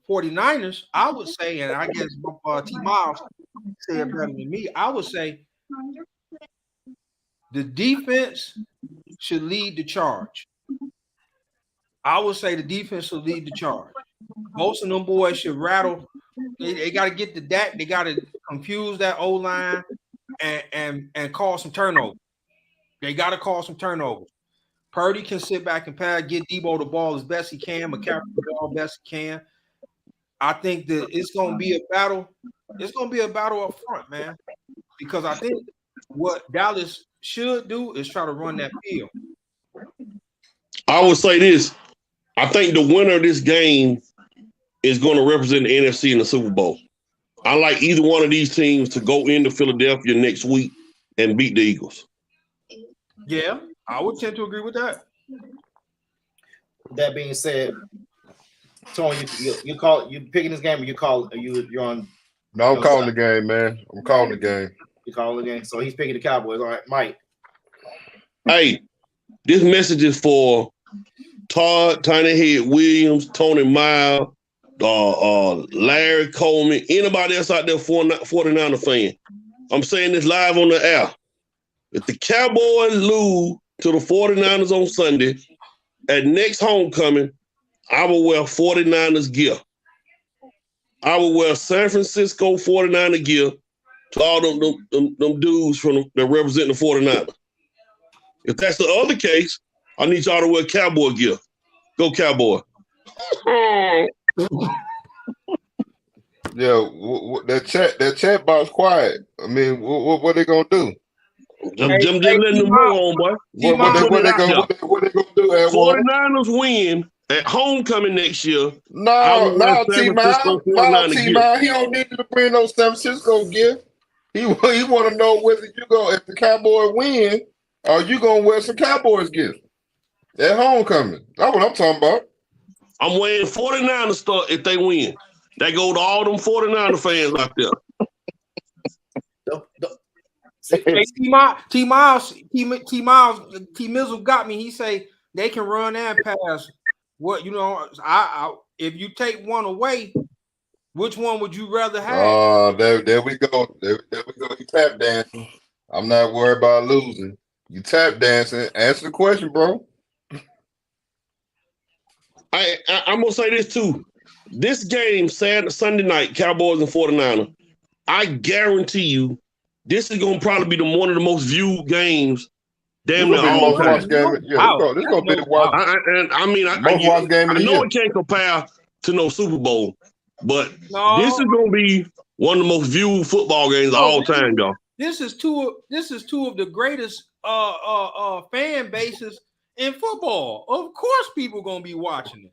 S2: 49ers, I would say, and I guess T. Miles said better than me, I would say the defense should lead the charge. I would say the defense should lead the charge. Most of them boys should rattle. They got to get the Dak. They got to confuse that O-line and call some turnovers. They got to call some turnovers. Purdy can sit back and pass, get Debo the ball as best he can, McCaffrey the ball best he can. I think that it's going to be a battle. It's going to be a battle up front, man, because I think what Dallas should do is try to run that field.
S6: I would say this. I think the winner of this game is going to represent the NFC in the Super Bowl. I like either one of these teams to go into Philadelphia next week and beat the Eagles.
S2: Yeah, I would tend to agree with that.
S1: That being said, Tony, you picking this game, or you're on?
S3: No, I'm calling the game, man. I'm calling the game.
S1: You calling the game, so he's picking the Cowboys. All right, Mike.
S6: Hey, this message is for Todd, Tiny Head Williams, Tony Miles, Larry Coleman, anybody else out there 49er fan. I'm saying this live on the air. If the Cowboys lose to the 49ers on Sunday, at next homecoming, I will wear 49ers gear. I will wear San Francisco 49er gear to all them dudes that represent the 49ers. If that's the other case, I need y'all to wear Cowboy gear. Go Cowboy.
S3: Yeah, that chat box quiet. I mean, what they gonna do?
S6: Just letting them know on, boy.
S3: What they gonna do?
S6: 49ers win at homecoming next year.
S3: No, T-Miles. He don't need to bring no San Francisco gift. He want to know whether if the Cowboys win, are you gonna wear some Cowboys gift at homecoming? That's what I'm talking about.
S6: I'm wearing 49ers stuff if they win. That go to all them 49er fans out there.
S2: T-Mizzle got me. He say they can run and pass. What if you take one away, which one would you rather have?
S3: There we go. There we go. You tap dancing. I'm not worried about losing. You tap dancing. Answer the question, bro.
S6: I'm gonna say this too. This game, Sunday night, Cowboys and 49ers, I guarantee you, this is gonna probably be one of the most viewed games. Damn near all time.
S3: Yeah, this gonna be the watch.
S6: Most watched game of the year. I know it can't compare to no Super Bowl, but this is gonna be one of the most viewed football games of all time, y'all.
S2: This is two of the greatest fan bases in football. Of course, people gonna be watching it.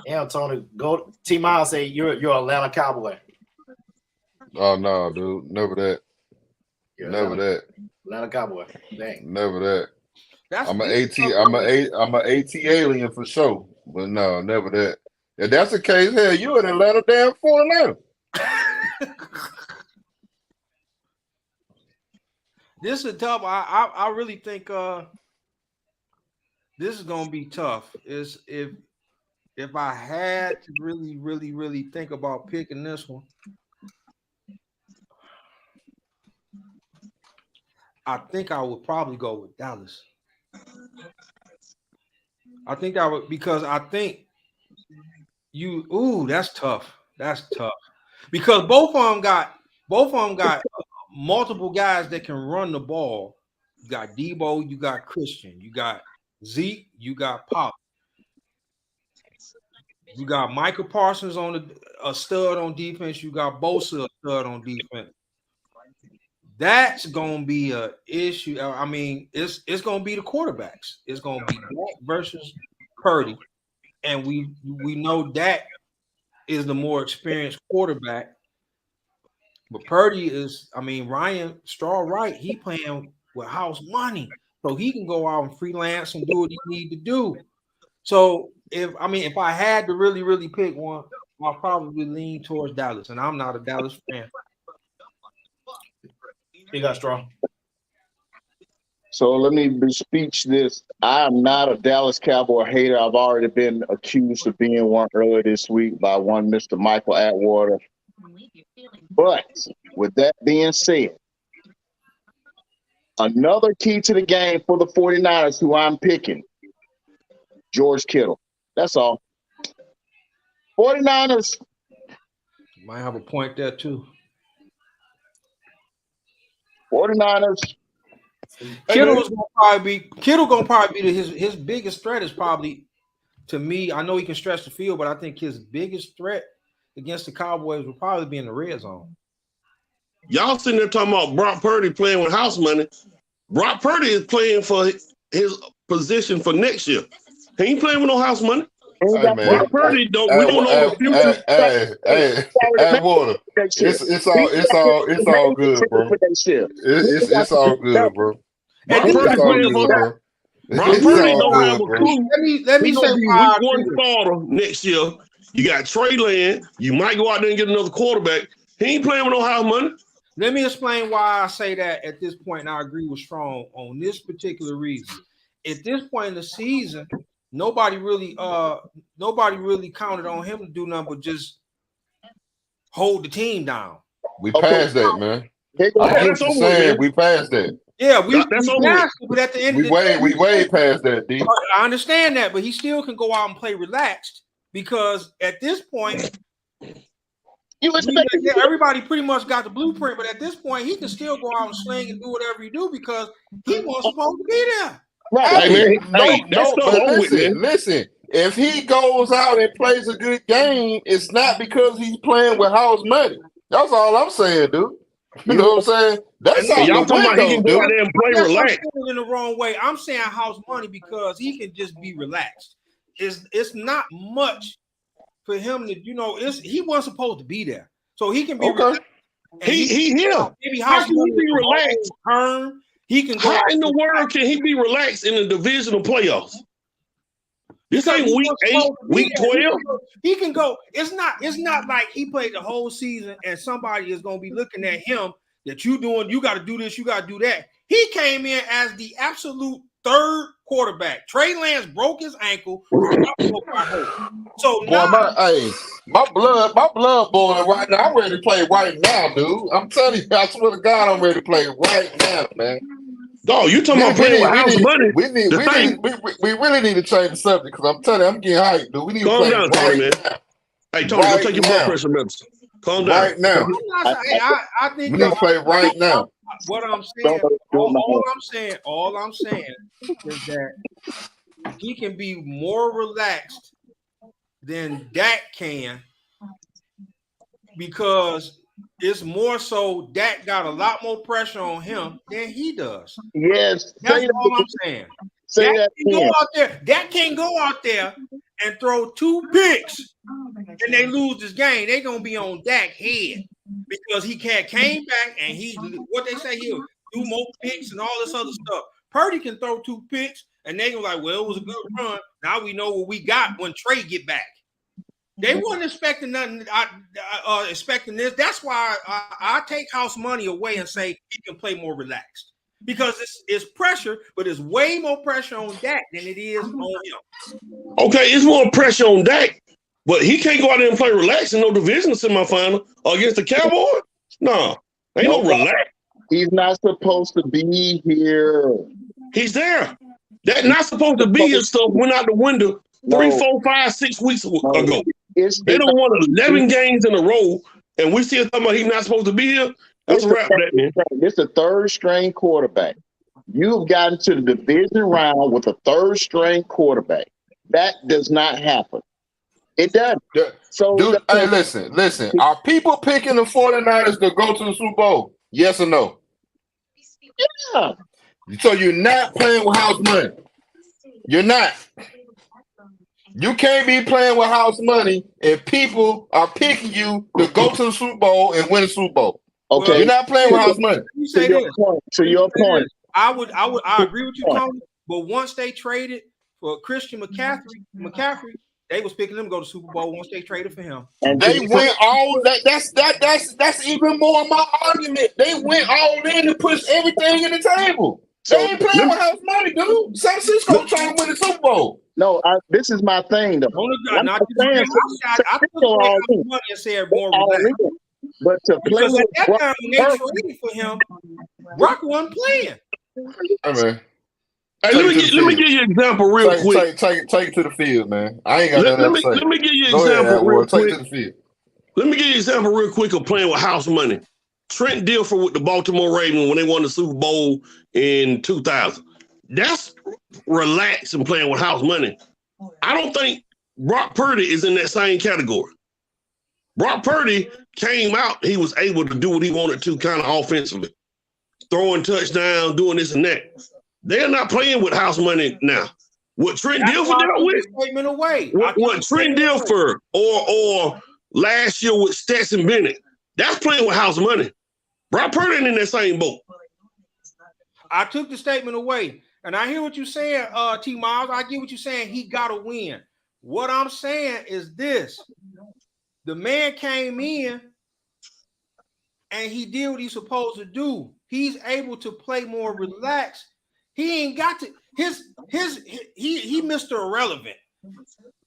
S1: Yeah, Tony, go. T. Miles say you're Atlanta Cowboy.
S3: Oh no, dude, never that. Never that.
S1: Atlanta Cowboy. Dang.
S3: Never that. I'm an AT alien for sure. But no, never that. If that's the case, hell, you an Atlanta damn 49er.
S2: This is tough. I really think this is gonna be tough. Is if I had to really, really, really think about picking this one, I think I would probably go with Dallas. I think I would, because I think that's tough. That's tough. Because both of them got multiple guys that can run the ball. You got Debo, you got Christian, you got Zeke, you got Pop. You got Michael Parsons on a stud on defense. You got Bosa a stud on defense. That's gonna be an issue. I mean, it's gonna be the quarterbacks. It's gonna be Dak versus Purdy, and we know Dak is the more experienced quarterback. But Purdy is, I mean, Ryan Straw right. He playing with house money, so he can go out and freelance and do what he need to do. So if I had to really pick one, I'll probably lean towards Dallas, and I'm not a Dallas fan.
S1: You got Straw.
S5: So let me bespeech this. I am not a Dallas Cowboy hater. I've already been accused of being one earlier this week by one Mr. Michael Atwater. But with that being said, another key to the game for the 49ers, who I'm picking, George Kittle. That's all. 49ers.
S2: Might have a point there too.
S5: 49ers.
S2: Kittle gonna probably be his biggest threat is probably, to me. I know he can stretch the field, but I think his biggest threat against the Cowboys will probably be in the red zone.
S6: Y'all sitting there talking about Brock Purdy playing with house money. Brock Purdy is playing for his position for next year. He ain't playing with no house money.
S3: Hey, man.
S6: Brock Purdy don't. We don't know the future.
S3: Hey, Water. It's all good, bro. It's all good, bro.
S6: Brock Purdy playing for. Brock Purdy don't have a clue.
S2: Let me say
S6: week one starter next year. You got Trey Lance. You might go out there and get another quarterback. He ain't playing with no house money.
S2: Let me explain why I say that at this point, and I agree with Strong on this particular reason. At this point in the season, nobody really counted on him to do nothing but just hold the team down.
S3: We passed that, man. I get what you're saying. We passed that.
S2: Yeah,
S6: that's over.
S2: But at the end
S3: we way past that, D.
S2: I understand that, but he still can go out and play relaxed because at this point, everybody pretty much got the blueprint. But at this point, he can still go out and sling and do whatever he do because he wasn't supposed to be there.
S3: Right. Listen. If he goes out and plays a good game, it's not because he's playing with house money. That's all I'm saying, dude. You know what I'm saying? That's all
S6: y'all talking about. He can go out there and play relaxed.
S2: In the wrong way. I'm saying house money because he can just be relaxed. It's not much for him to, he wasn't supposed to be there, so he can be.
S6: Okay. He here.
S2: Maybe house money
S6: be relaxed.
S2: He can go.
S6: How in the world can he be relaxed in the divisional playoffs? This ain't week 8, week 12.
S2: He can go. It's not like he played the whole season and somebody is going to be looking at him that you got to do this, you got to do that. He came in as the absolute third quarterback. Trey Lance broke his ankle. So now,
S3: my blood boiling right now. I'm ready to play right now, dude. I'm telling you, I swear to God, I'm ready to play right now, man.
S6: No, you talking about playing with house money?
S3: We really need to change the subject because I'm telling you, I'm getting hyped, dude. We need to
S6: calm
S3: play
S6: down, Tony, man. Hey, Tony, go take your blood pressure medicine. Calm down.
S3: Right now.
S2: I think
S3: we need to play right now.
S2: What I'm saying, all I'm saying is that he can be more relaxed than Dak can because it's more so Dak got a lot more pressure on him than he does.
S5: Yes.
S2: That's all I'm saying. Dak can't go out there and throw 2 picks and they lose this game. They're going to be on Dak's head because he came back and what they say, he'll do more picks and all this other stuff. Purdy can throw 2 picks and they go like, well, it was a good run. Now we know what we got when Trey get back. They wasn't expecting nothing. Expecting this. That's why I take house money away and say he can play more relaxed because it's pressure, but it's way more pressure on Dak than it is on him.
S6: Okay, it's more pressure on Dak, but he can't go out there and play relaxed in no divisional semifinal against the Cowboys. No, ain't no relax.
S5: He's not supposed to be here.
S6: He's there. That not supposed to be here stuff went out the window 3, 4, 5, 6 weeks ago. They don't want 11 games in a row, and we still talking about he's not supposed to be here. That's a wrap for that, man.
S5: It's a third string quarterback. You've gotten to the division round with a third string quarterback. That does not happen. It doesn't.
S3: Yeah.
S5: So
S3: Dude, hey, listen. Are people picking the 49ers to go to the Super Bowl? Yes or no?
S5: yeah.
S3: So you're not playing with house money. You're not. You can't be playing with house money if people are picking you to go to the Super Bowl and win the Super Bowl.
S5: Okay.
S3: You're not playing with house money.
S2: You say this.
S5: To your point.
S2: I agree with you, Tony. But once they traded for Christian McCaffrey, they was picking them to go to Super Bowl once they traded for him.
S5: And
S3: they went all that. That's even more of my argument. They went all in and pushed everything in the table. They ain't playing with house money, dude. San Francisco trying to win the Super Bowl.
S5: No, this is my thing though.
S2: I took money and said more relaxed.
S5: But to play
S2: because at that time when they traded for him, Brock wasn't playing.
S3: Hey, man.
S6: Hey, let me give you an example real quick.
S3: Take it to the field, man. I ain't got nothing to say.
S6: Let me give you an example real quick.
S3: Take it to the field.
S6: Let me give you an example real quick of playing with house money. Trent Dilfer with the Baltimore Ravens when they won the Super Bowl in 2000. That's relaxed and playing with house money. I don't think Brock Purdy is in that same category. Brock Purdy came out, he was able to do what he wanted to kind of offensively. Throwing touchdowns, doing this and that. They're not playing with house money now. What Trent Dilfer dealt with, what Trent Dilfer or last year with Stetson Bennett, that's playing with house money. Brock Purdy ain't in that same boat.
S2: I took the statement away. And I hear what you're saying, T. Miles. I get what you're saying. He got to win. What I'm saying is this. The man came in and he did what he's supposed to do. He's able to play more relaxed. He ain't got to he Mr. Irrelevant.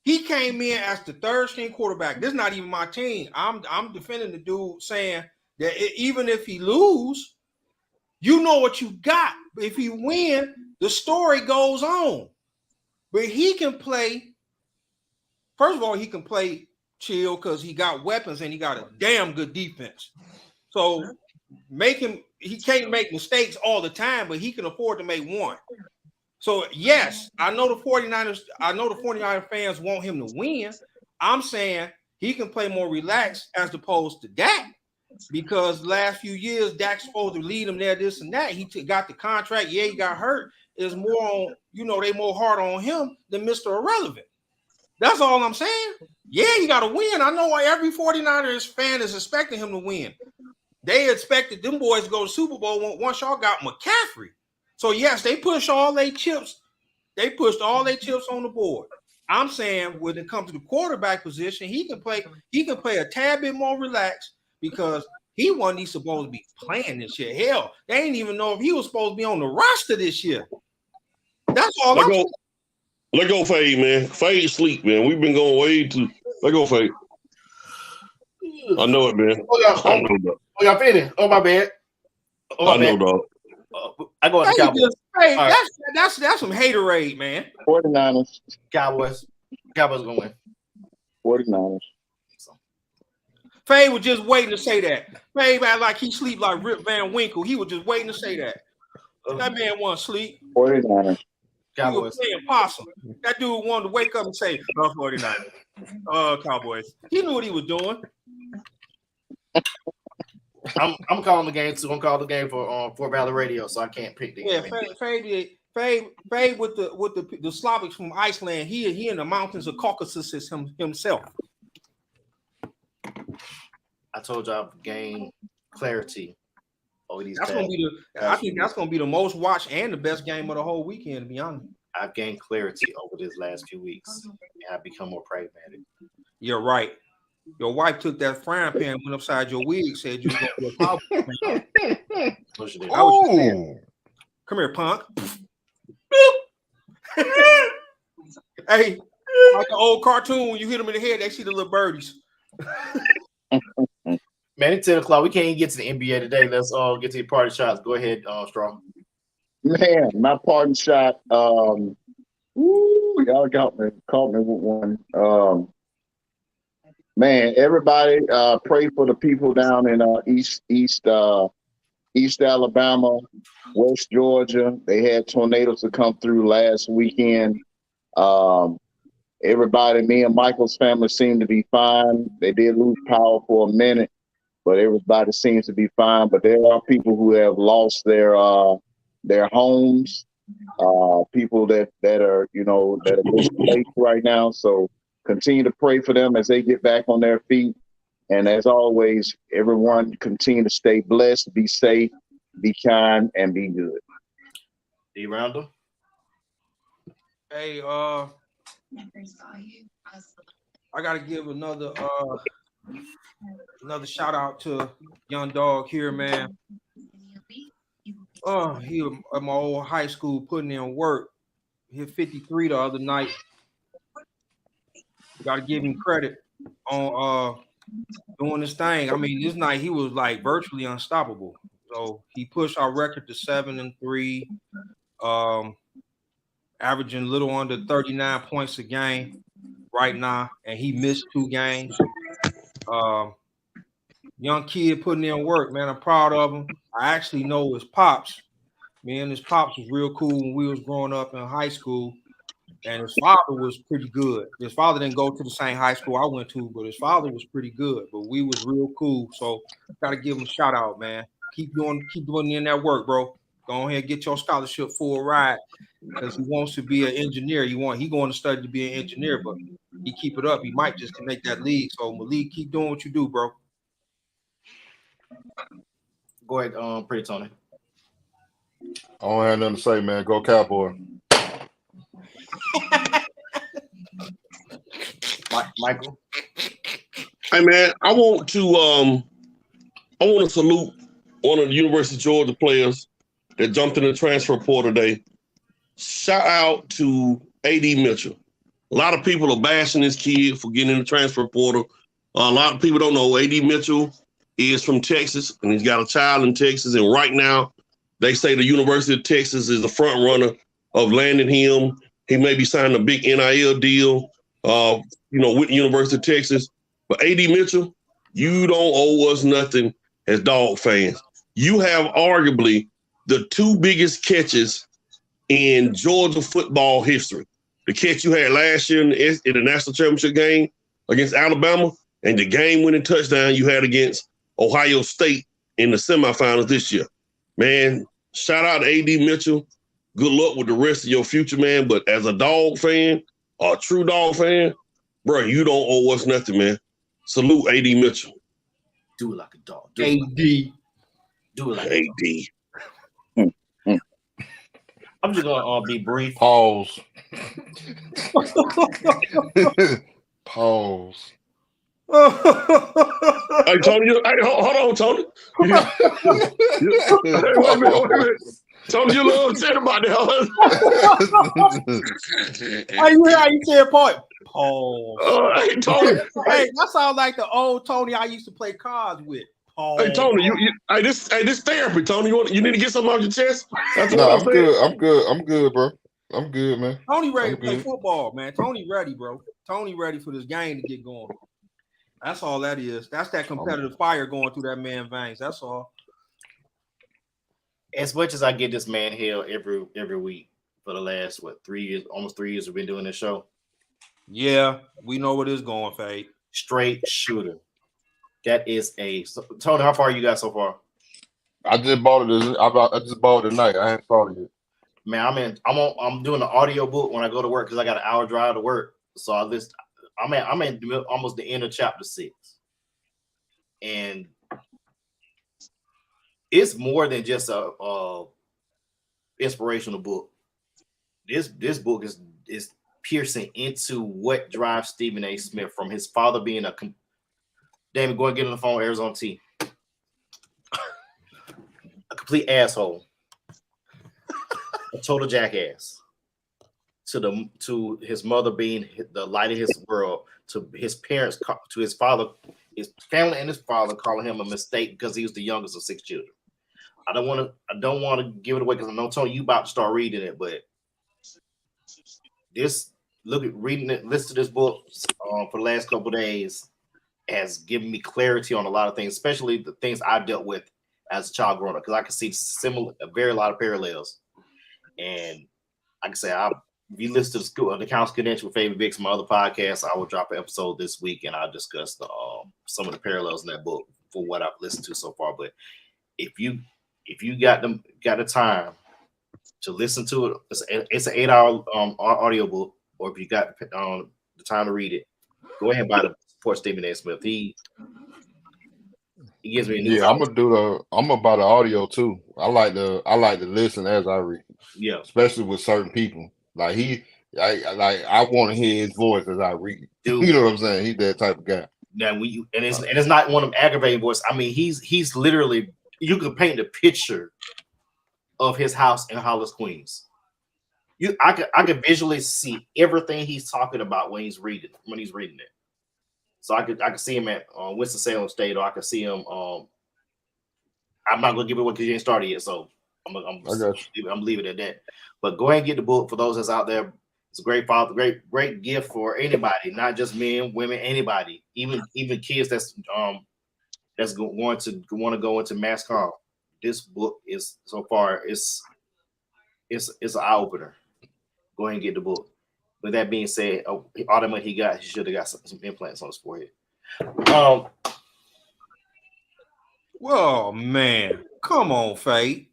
S2: He came in as the third string quarterback. This is not even my team. I'm defending the dude saying that even if he lose, you know what you got. If he win, the story goes on. But he can play. First of all, he can play chill because he got weapons and he got a damn good defense. So he can't make mistakes all the time, but he can afford to make one. So yes, I know the 49ers fans want him to win. I'm saying he can play more relaxed as opposed to Dak. Because the last few years, Dak's supposed to lead him there, this and that. He got the contract. Yeah, he got hurt. It's more on, they more hard on him than Mr. Irrelevant. That's all I'm saying. Yeah, he got to win. I know every 49ers fan is expecting him to win. They expected them boys to go to Super Bowl once y'all got McCaffrey. So, yes, they pushed all their chips. They pushed all their chips on the board. I'm saying when it comes to the quarterback position, he can play a tad bit more relaxed. Because he wasn't supposed to be playing this year. Hell, they didn't even know if he was supposed to be on the roster this year. That's all.
S6: Let go, Fade, man. Fade sleep, man. We've been going way too. Let go, Fade. I know it, man. I know, dog.
S1: Y'all finished? Oh, my bad.
S6: I know, dog.
S1: I go on the Cowboys.
S2: That's some haterade, man.
S5: 49ers.
S1: Cowboys gonna win.
S5: 49ers.
S2: Faye was just waiting to say that. Faye act like he sleep like Rip Van Winkle. He was just waiting to say that. That man wasn't sleep.
S5: 49ers.
S2: He was playing possum. That dude wanted to wake up and say, 49ers. Cowboys. He knew what he was doing.
S1: I'm calling the game too. I'm calling the game for Fort Valley Radio, so I can't pick the game.
S2: Faye with the Slavics from Iceland. He in the mountains of Caucasus himself.
S1: I told y'all I've gained clarity over these.
S2: I think that's gonna be the most watched and the best game of the whole weekend, to be honest.
S1: I've gained clarity over these last few weeks, and I've become more pragmatic.
S2: You're right. Your wife took that frying pan, went upside your wig, said you were going to be a cowboy.
S3: Oh,
S2: come here, punk. Hey, like the old cartoon, when you hit them in the head, they see the little birdies.
S1: Man, it's 10 o'clock. We can't even get to the NBA today. Let's all get to the party shots. Go ahead, Strong.
S5: Man, my party shot. Y'all caught me with one. Man, everybody pray for the people down in East East Alabama, West Georgia. They had tornadoes to come through last weekend. Everybody, me and Michael's family seem to be fine. They did lose power for a minute, but everybody seems to be fine. But there are people who have lost their homes, people that are, that are displaced right now. So continue to pray for them as they get back on their feet. And as always, everyone continue to stay blessed, be safe, be kind, and be good.
S1: D. Randall?
S2: Hey, I gotta give another shout out to young dog here, man. He was at my old high school putting in work. He hit 53 the other night. Gotta give him credit on doing this thing. I mean, this night he was like virtually unstoppable. So he pushed our record to 7-3, averaging a little under 39 points a game right now, and he missed 2 games. Young kid putting in work, man. I'm proud of him. I actually know his pops. Me and his pops was real cool when we was growing up in high school, and his father was pretty good. His father didn't go to the same high school I went to, but his father was pretty good. But we was real cool, so gotta give him a shout out, man. Keep doing in that work, bro. Go ahead and get your scholarship for a ride, because he wants to be an engineer. He going to study to be an engineer, but he keep it up, he might just make that league. So Malik, keep doing what you do, bro.
S1: Go ahead, Pretty Tony.
S3: I don't have nothing to say, man. Go Cowboy.
S1: Michael?
S6: Hey man, I want to salute one of the University of Georgia players that jumped in the transfer portal today. Shout out to AD Mitchell. A lot of people are bashing this kid for getting in the transfer portal. A lot of people don't know AD Mitchell is from Texas, and he's got a child in Texas. And right now, they say the University of Texas is the front runner of landing him. He may be signing a big NIL deal, with the University of Texas. But AD Mitchell, you don't owe us nothing as Dog fans. You have arguably the 2 biggest catches in Georgia football history. The catch you had last year in the national championship game against Alabama, and the game-winning touchdown you had against Ohio State in the semifinals this year. Man, shout out to AD Mitchell. Good luck with the rest of your future, man. But as a Dog fan, or a true Dog fan, bro, you don't owe us nothing, man. Salute AD Mitchell.
S1: Do it like a dog.
S2: AD.
S1: Do it like
S6: AD.
S1: I'm just gonna be brief.
S3: Pause. Pause.
S6: Hey, Tony, hold on, Tony. Wait a minute. Tony, you a little upset about that.
S2: How you say part? Pause.
S6: Hey, Tony.
S2: Hey, that sounds like the old Tony I used to play cards with. Pause.
S6: Hey, Tony, this therapy, Tony. You need to get something off your chest? That's
S3: No,
S6: what
S3: I'm good. I'm good, bro. I'm good, man.
S2: Tony ready to play football, man. Tony ready, bro. Tony ready for this game to get going. That's all that is. That's that competitive fire going through that man's veins. That's all.
S1: As much as I get this man hell every week for the last 3 years, almost 3 years we've been doing this show.
S2: Yeah, we know what is going, Fade.
S1: Straight shooter. That is Tony, how far you got so far?
S3: I just bought it. I just bought it tonight. I ain't started yet.
S1: Man, I'm doing an audio book when I go to work because I got an hour drive to work. So I'm at almost the end of chapter 6. And it's more than just a inspirational book. This book is piercing into what drives Stephen A. Smith from his father being Damon, go and get on the phone, Arizona T. A complete asshole. A total jackass. To his mother being the light of his world, to his parents, to his father, his family and his father calling him a mistake because he was the youngest of 6 children. I don't want to give it away because I know, Tony, you about to start reading it, but listen to this book for the last couple of days has given me clarity on a lot of things, especially the things I've dealt with as a child growing up, because I can see a very lot of parallels. And like I say, if you listen to the Council Connection with Favorite Vicks, my other podcast, I will drop an episode this week and I'll discuss some of the parallels in that book for what I've listened to so far. But if you got the time to listen to it, it's an 8-hour audio book, or if you got the time to read it, go ahead and buy the support Stephen A. Smith. He gives me a new
S3: Yeah, I'm gonna buy the audio too. I like to listen as I read.
S1: Yeah,
S3: especially with certain people. Like I want to hear his voice as I read.
S1: Dude.
S3: You know what I'm saying? He's that type of guy.
S1: Now it's not one of them aggravating voices. I mean, he's literally, you could paint a picture of his house in Hollis, Queens. I could visually see everything he's talking about when he's reading it. So I could see him at Winston-Salem State, or I could see him. I'm not gonna give it away because you ain't started yet, so I'm leaving it at that. But go ahead and get the book for those that's out there. It's a great gift for anybody, not just men, women, anybody, even kids that's going to want to go into mass comm. This book is so far it's an eye opener. Go ahead and get the book. With that being said, all the money he should have got some implants on his forehead.
S2: Well, man, come on, Fate.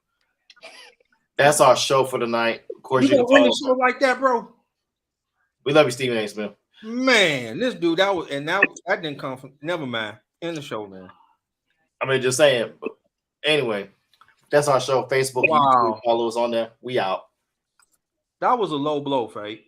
S1: That's our show for tonight. Of course,
S2: You gonna win the show like that, bro?
S1: We love you, Stephen A. Smith.
S2: Man, this dude that didn't come from. Never mind. In the show, man.
S1: I mean, just saying. But anyway, that's our show. Facebook,
S2: wow.
S1: YouTube, follow us on there. We out.
S2: That was a low blow, Fate.